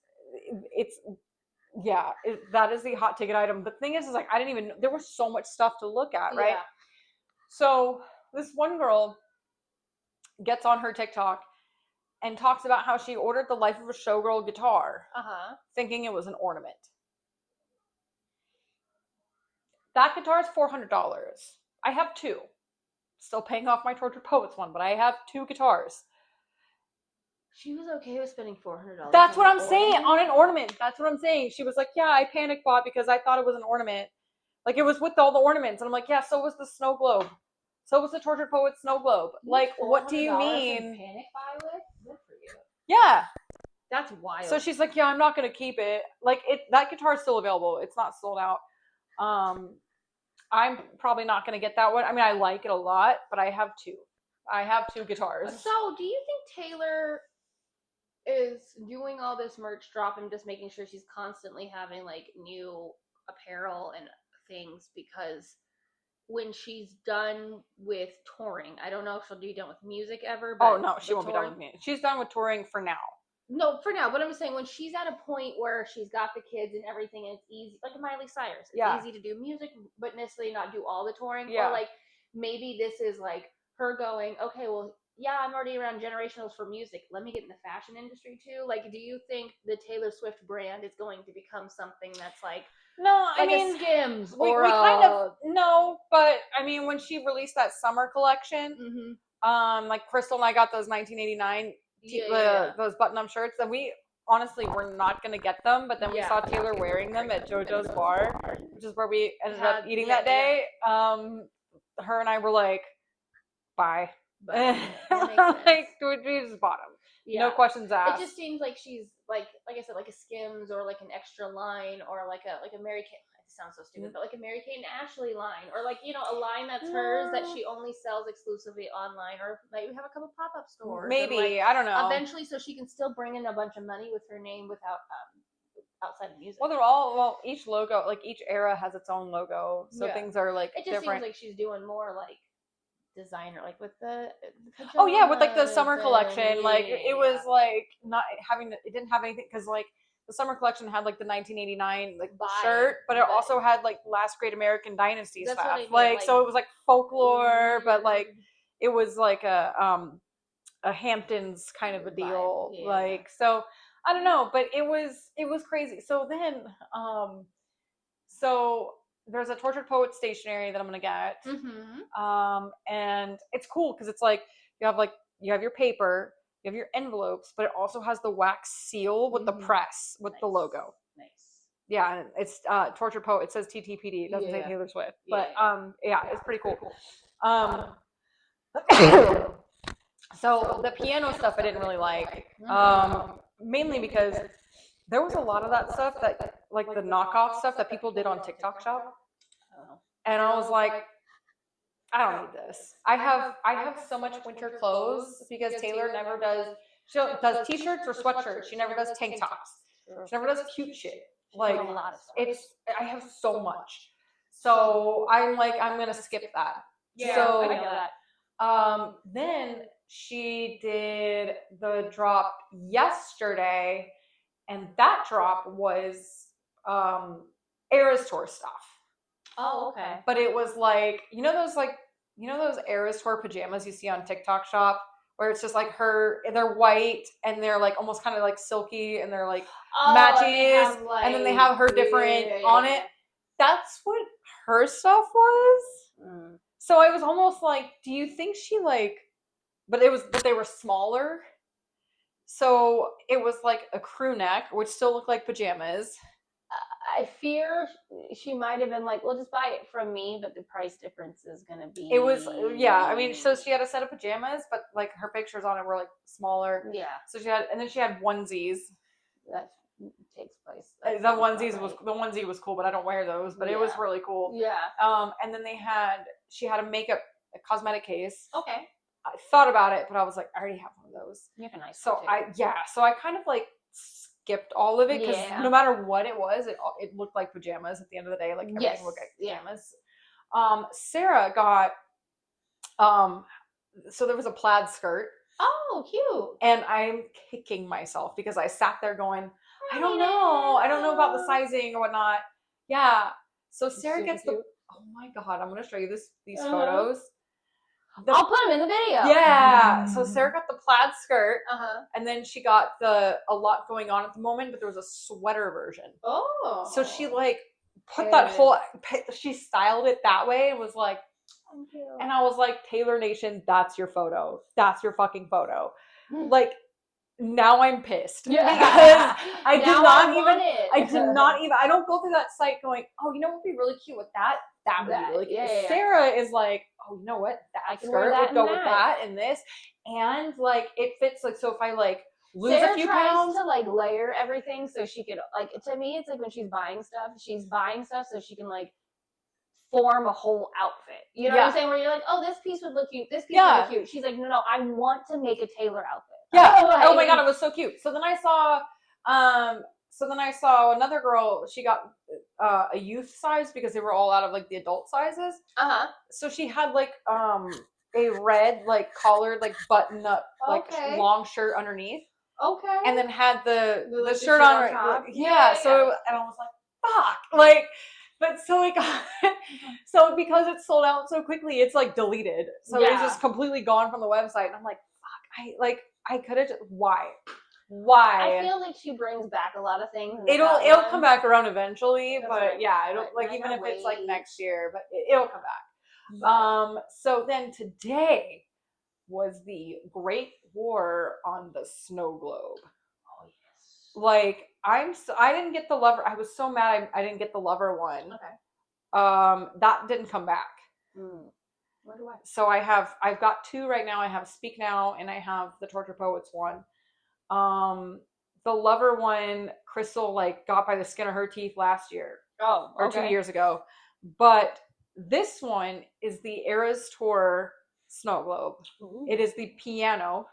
yeah, that is the hot ticket item. The thing is like I didn't even there was so much stuff to look at, right? Yeah. So this one girl gets on her TikTok and talks about how she ordered the Life of a Showgirl guitar, thinking it was an ornament. That guitar is $400. I have two. Still paying off my Tortured Poets one, but I have two guitars. She was okay with spending $400. That's what I'm saying, on an ornament. That's what I'm saying. She was like, yeah, I panic bought because I thought it was an ornament. Like, it was with all the ornaments. And I'm like, yeah, so was the snow globe. So was the Tortured Poet snow globe. Like, what do you mean? Panic buy with? Good for you. Yeah. That's wild. So she's like, yeah, I'm not going to keep it. Like, that guitar is still available. It's not sold out. I'm probably not going to get that one. I mean, I like it a lot, but I have two. I have two guitars. So, do you think Taylor is doing all this merch drop and just making sure she's constantly having like new apparel and things because when she's done with touring, I don't know if she'll be done with music ever. But oh no, she won't be done with music. She's done with touring for now. No, for now. But I'm saying when she's at a point where she's got the kids and everything, and it's easy, like Miley Cyrus. It's easy to do music, but necessarily not do all the touring. Yeah. Or like maybe this is like her going, okay, well, yeah, I'm already around generationals for music. Let me get in the fashion industry too. Like, do you think the Taylor Swift brand is going to become something that's like no, I mean a Skims we or kind of no, but I mean when she released that summer collection, like Crystal and I got those 1989 those button-up shirts, and we honestly were not going to get them, but then we saw Taylor wearing them at JoJo's bar, which is where we ended up eating that day. Her and I were like, bye. Like we just bought them. No questions asked. It just seems like she's like I said, like a Skims or like an extra line or like a Mary Kate. It sounds so stupid, but like a Mary Kate and Ashley line, or like a line that's hers that she only sells exclusively online, or like we have a couple pop-up stores. Maybe I don't know. Eventually, so she can still bring in a bunch of money with her name without outside of music. Well, they're all each logo, like each era has its own logo, so things are like it just different. Seems like she's doing more like designer, like with the with like the summer collection, like it was like not having it didn't have anything because like the summer collection had like the 1989 like shirt, but it also had like Last Great American Dynasty stuff. I mean, like so it was like folklore, but like it was like a Hamptons kind of a deal. Like so I don't know, but it was crazy. So then so there's a Tortured Poet stationery that I'm gonna get, and it's cool because it's like you have your paper, you have your envelopes, but it also has the wax seal with the press with the logo. Nice. Yeah, and it's Tortured Poet. It says TTPD. It doesn't say Taylor Swift, but it's pretty cool. So the piano stuff I didn't really like, mainly because there was a lot of that stuff that, like the knockoff stuff that people did on TikTok Shop, and I was like, I don't need this. I have so much winter clothes because Taylor never does. She does t-shirts or sweatshirts. She never does tank tops. She never does cute shit. Like a lot of stuff. I have so much. So I'm like, I'm gonna skip that. Yeah, So I get that. then she did the drop yesterday, and that drop was Eras Tour stuff. Oh, okay. But it was like, those Eras Tour pajamas you see on TikTok Shop, where it's just like they're white and they're like almost kind of like silky and they're like matches, and then they have her different on it. That's what her stuff was. So I was almost like, do you think she like, but they were smaller. So it was like a crew neck, which still looked like pajamas. I fear she might have been like, well, just buy it from me, but the price difference is going to be. It was, yeah. I mean, so she had a set of pajamas, but like her pictures on it were like smaller. Yeah. So then she had onesies. That takes place. The onesie was cool, but I don't wear those. But it was really cool. Yeah. And then she had a cosmetic case. Okay. I thought about it, but I was like, I already have one of those. You have a nice. So I kind of like skipped all of it because no matter what it was, it looked like pajamas at the end of the day. Like everything looked like pajamas. Yeah. Sarah got so there was a plaid skirt. Oh, cute. And I'm kicking myself because I sat there going, I don't know about the sizing or whatnot. Yeah. So Sarah gets oh my God, I'm gonna show you these photos. I'll put them in the video. Yeah. So Sarah got the plaid skirt, and then she got a lot going on at the moment, but there was a sweater version. Oh. So she like put that she styled it that way and was like, thank you. And I was like, Taylor Nation, that's your photo. That's your fucking photo. Like, now I'm pissed. Yeah. Because I did not even, I don't go through that site going, oh, you know what would be really cute with that? That would be really cute. Yeah. Sarah is like, oh, you know what? That skirt would go with that and this. And like, it fits like, so if I like lose Sarah a few tries pounds. to like layer everything so she could like, to me, it's like when she's buying stuff so she can like form a whole outfit. You know what I'm saying? Where you're like, oh, this piece would look cute. This piece would look cute. She's like, no, I want to make a Taylor outfit. Yeah. Oh my God, it was so cute. So then I saw another girl. She got a youth size because they were all out of like the adult sizes. So she had like a red like collared like button up like long shirt underneath. Okay. And then had the shirt on top. Yeah. So and I was like, fuck, like. But so it got so because it sold out so quickly, it's like deleted. So it's just completely gone from the website. And I'm like, fuck, I could have just why? I feel like she brings back a lot of things. It'll come back around eventually, but it'll like even if it's like next year, but it'll come back. So then today was the Great War on the Snow Globe. Oh yes. Like I didn't get the lover. I was so mad I didn't get the lover one. Okay. That didn't come back. Where do I? So I've got two right now. I have Speak Now and I have the Torture Poets one. The lover one, Crystal like got by the skin of her teeth last year. Oh, okay. Or 2 years ago. But this one is the Eras Tour Snow Globe. Ooh. It is the piano.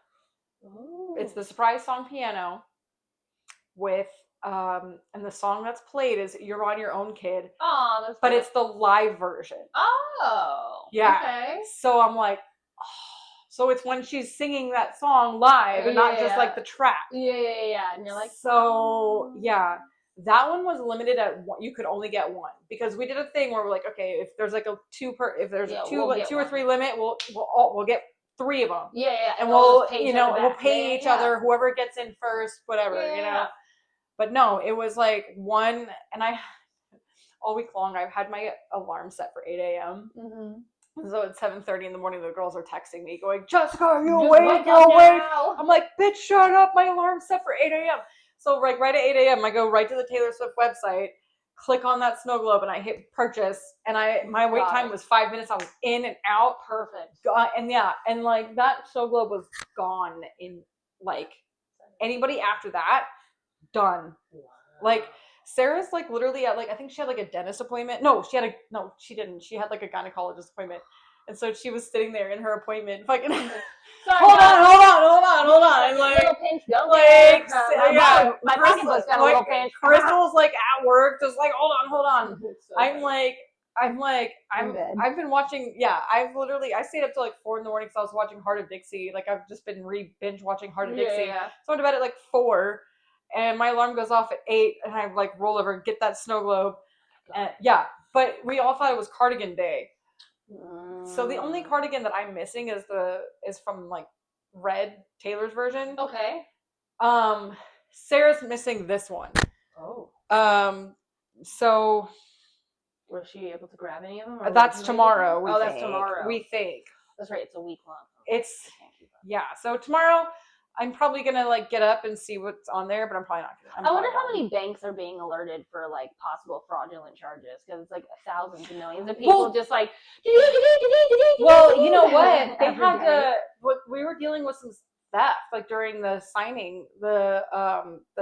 Ooh. It's the surprise song piano with and the song that's played is You're on Your Own, Kid. Oh, that's but cool. It's the live version. Oh. Yeah. Okay. So I'm like, oh. So it's when she's singing that song live and not just like the track. Yeah. And you're like, yeah. That one was limited at one. You could only get one because we did a thing where we're like, okay, if there's like a two or three limit, we'll get three of them. Yeah. And we'll pay each other, whoever gets in first, whatever, you know. But no, it was like one, and all week long I've had my alarm set for 8 a.m. Mm-hmm. So at 7:30 in the morning, the girls are texting me going, Jessica, are you awake? You're awake? I'm like, bitch, shut up! My alarm's set for 8 a.m. So like right at 8 a.m. I go right to the Taylor Swift website, click on that snow globe, and I hit purchase, and my wait time was 5 minutes. I was in and out. Perfect. And like that snow globe was gone in like anybody after that, done. Like Sarah's like literally at like, I think she had like a dentist appointment. No, she didn't. She had like a gynecologist appointment. And so she was sitting there in her appointment, fucking. Hold on. And like, little pinch, don't like, my pocketbook's got a little pinch. Crystal's like at work, just like, hold on. So I've been watching. Yeah, I stayed up till like 4 a.m. because I was watching Heart of Dixie. Like I've just been binge watching Heart of Dixie. Yeah. So I went to bed at like 4, and my alarm goes off at 8, and I like roll over and get that snow globe. And but we all thought it was cardigan day. So the only cardigan that I'm missing is from like Red, Taylor's version. Okay. Sarah's missing this one. Oh. So was she able to grab any of them? That's tomorrow. That's tomorrow. We think. That's right. It's a week long. It's So tomorrow, I'm probably gonna like get up and see what's on there, but I'm probably not gonna. I wonder how many banks are being alerted for like possible fraudulent charges, because it's like thousands and millions of people just like. Well, you know what? They had to. We were dealing with some theft like during the signing, the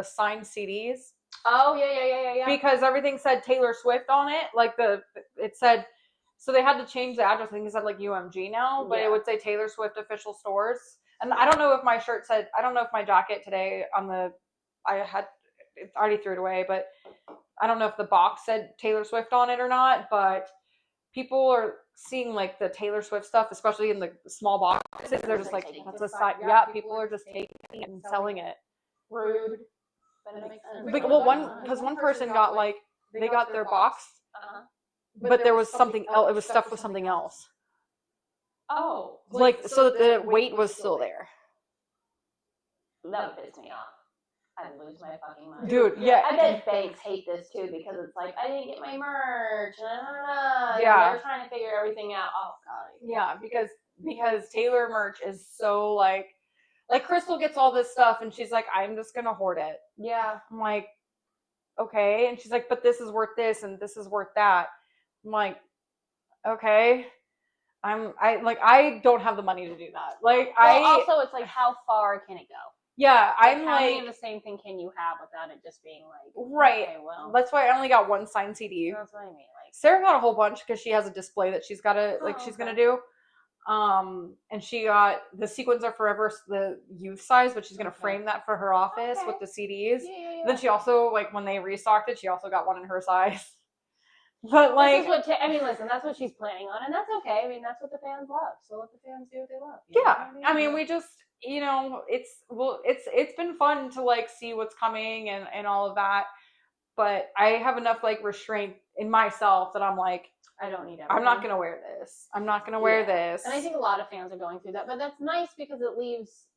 signed CDs. Oh yeah. Because everything said Taylor Swift on it, like it said. So they had to change the address. I think it said like UMG now, but it would say Taylor Swift official stores. And I don't know if my shirt said, I don't know if my jacket today it's already threw it away, but I don't know if the box said Taylor Swift on it or not, but people are seeing like the Taylor Swift stuff, especially in the small boxes. They're just like, that's a site. Yeah, people are just taking it and selling it. Rude. Well, one person got like, they got their box, but there was something else. It was stuffed with something else. Oh. Like, so that the weight was still there. That would piss me off. I'd lose my fucking mind. Dude, yeah. I bet banks hate this too, because it's like, I didn't get my merch. Yeah. They're trying to figure everything out. Oh, God. Yeah, because Taylor merch is so like Crystal gets all this stuff and she's like, I'm just going to hoard it. Yeah. I'm like, okay. And she's like, but this is worth this and this is worth that. I'm like, okay. I don't have the money to do that. Like, also it's like, how far can it go? Yeah, I'm how many like, of the same thing can you have without it just being like, right. Okay, well, that's why I only got one signed CD. That's what I mean. Like, Sarah got a whole bunch because she has a display that she's got to she's gonna do. And she got the Sequins Are Forever, the youth size, but she's gonna frame that for her office with the CDs. Yeah. Then she also, like, when they restocked it, she also got one in her size. But like, this is what listen, that's what she's planning on, and that's okay. I mean, that's what the fans love. So let the fans do what they love. Yeah, I mean, we just, it's been fun to like see what's coming and all of that. But I have enough like restraint in myself that I'm like, I don't need everything. I'm not gonna wear this. I'm not gonna wear this. And I think a lot of fans are going through that, but that's nice because it leaves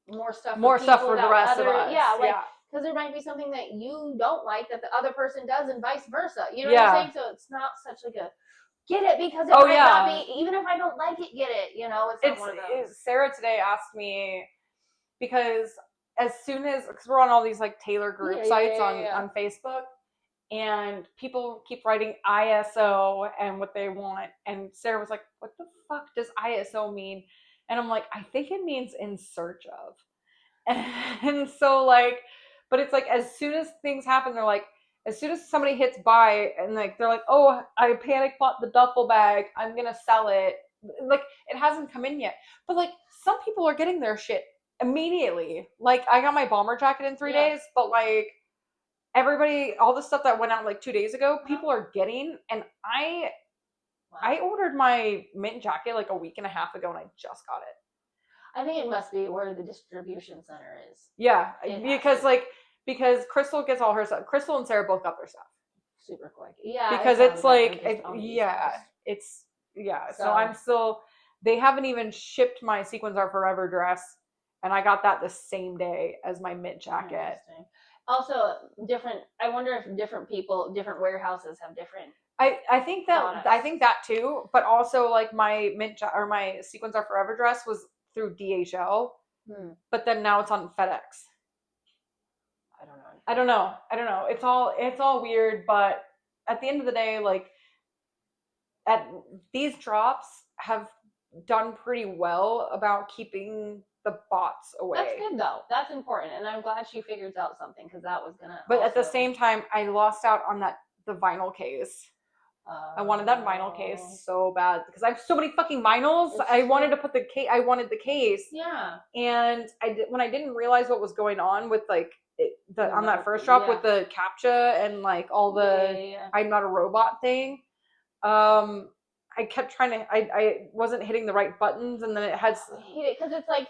more stuff. For the rest of us. Yeah, like, because there might be something that you don't like that the other person does, and vice versa. You know what I'm saying? So it's not such like a get it because it might not be, even if I don't like it, get it. You know, it's not one of those. Sarah today asked me, because as soon as, because we're on all these like Taylor group sites on Facebook, and people keep writing ISO and what they want, and Sarah was like, what the fuck does ISO mean? And I'm like, I think it means in search of. And so like, but it's like, as soon as things happen, they're like, as soon as somebody hits buy and like, they're like, oh, I panic bought the duffel bag, I'm going to sell it. Like, it hasn't come in yet. But like, some people are getting their shit immediately. Like, I got my bomber jacket in 3 days, but like, everybody, all the stuff that went out like 2 days ago, people are getting. And I ordered my mint jacket like a week and a half ago, and I just got it. I think it must be where the distribution center is. Yeah, because Crystal gets all her stuff. Crystal and Sarah both got their stuff super quick. Yeah, because it's like, So I'm still. They haven't even shipped my Sequins Are Forever dress, and I got that the same day as my mint jacket. Also, different. I wonder if different people, different warehouses have different. I think that too, but also like my my Sequins Are Forever dress was through DHL, but then now it's on FedEx. I don't know. It's all weird, but at the end of the day, like these drops have done pretty well about keeping the bots away. That's good though. That's important, and I'm glad she figures out something because that was gonna. But at the same time, I lost out on the vinyl case. I wanted that vinyl case so bad because I have so many fucking vinyls. I wanted to put the case. I wanted the case. Yeah. And when I didn't realize what was going on with like on that first drop with the CAPTCHA and like all the I'm not a robot thing. I kept trying to. I wasn't hitting the right buttons, and then it had. I hate it because it's like.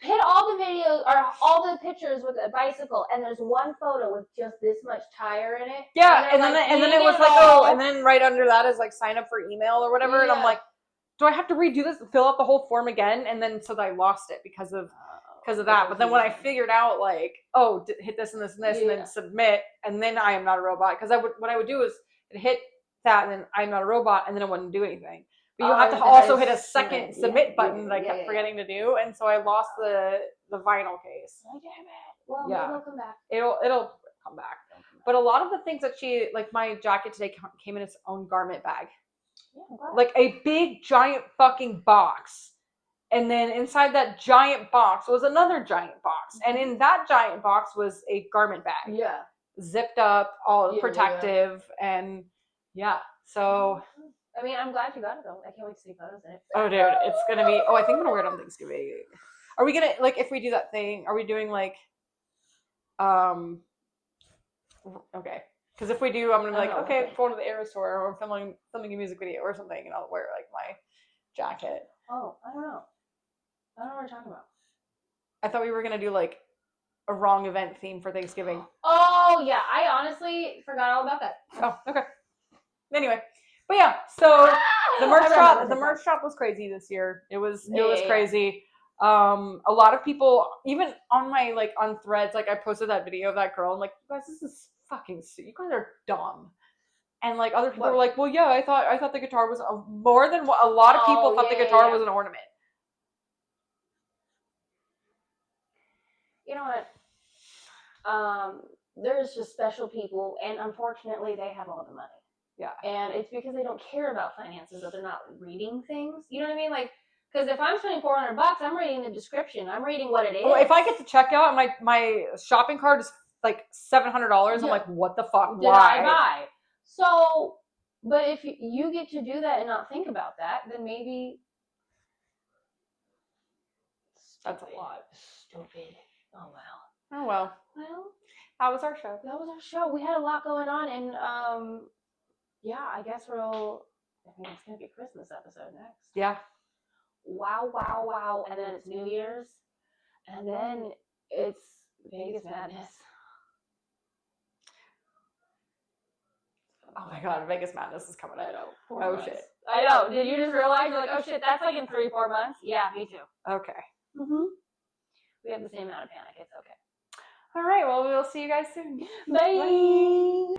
Hit all the videos or all the pictures with a bicycle, and there's one photo with just this much tire in it. Yeah, and then it was like, oh, and then right under that is like sign up for email or whatever, and I'm like, do I have to redo this and fill out the whole form again? And then so I lost it because of that. But then when I figured out like, oh, hit this and this and this, and then submit, and then I am not a robot, because what I would do is hit that, and then I'm not a robot, and then it wouldn't do anything. But you have to also hit a second submit button that I kept forgetting to do, and so I lost the vinyl case. Oh, damn it. Well, maybe it'll come back. It'll come back. But a lot of the things that she, like my jacket today came in its own garment bag. Yeah, like a big giant fucking box. And then inside that giant box was another giant box. And in that giant box was a garment bag. Yeah. Zipped up, all protective, and so... I mean, I'm glad you got it though. I can't wait to see photos in it. Oh, dude, it's gonna be. Oh, I think I'm gonna wear it on Thanksgiving. Are we gonna like if we do that thing? Are we doing like, okay? Because if we do, I'm gonna be like, okay, go to the Air store or filming a music video or something, and I'll wear like my jacket. Oh, I don't know what we're talking about. I thought we were gonna do like a wrong event theme for Thanksgiving. Oh yeah, I honestly forgot all about that. Oh, okay. Anyway. But yeah, so the merch drop was crazy this year. It was crazy. A lot of people, even on my on Threads, like I posted that video of that girl. I'm like, you guys, this is fucking. You guys are dumb. And like other people were like, well, yeah, I thought the guitar was more than what a lot of people thought the guitar was an ornament. You know what? There's just special people, and unfortunately, they have all the money. Yeah. And it's because they don't care about finances that they're not reading things. You know what I mean? Like, because if I'm spending $400, I'm reading the description. I'm reading what it is. Well, if I get to checkout and my shopping cart is like $700, I'm like, what the fuck? Why? Did I buy? So, but if you get to do that and not think about that, then maybe. That's a lot. Stupid. Oh, wow. Oh, well. Well, that was our show. We had a lot going on, and yeah, I guess it's gonna be a Christmas episode next. Yeah. Wow, and then it's New Year's, and then it's Vegas Madness. Oh my God, Vegas Madness is coming out. Oh shit. I know. Did you just realize you're like, oh shit, that's like in 3-4 months? Yeah, me too. Okay. Mhm. We have the same amount of panic. It's okay. All right. Well, we'll see you guys soon. Bye.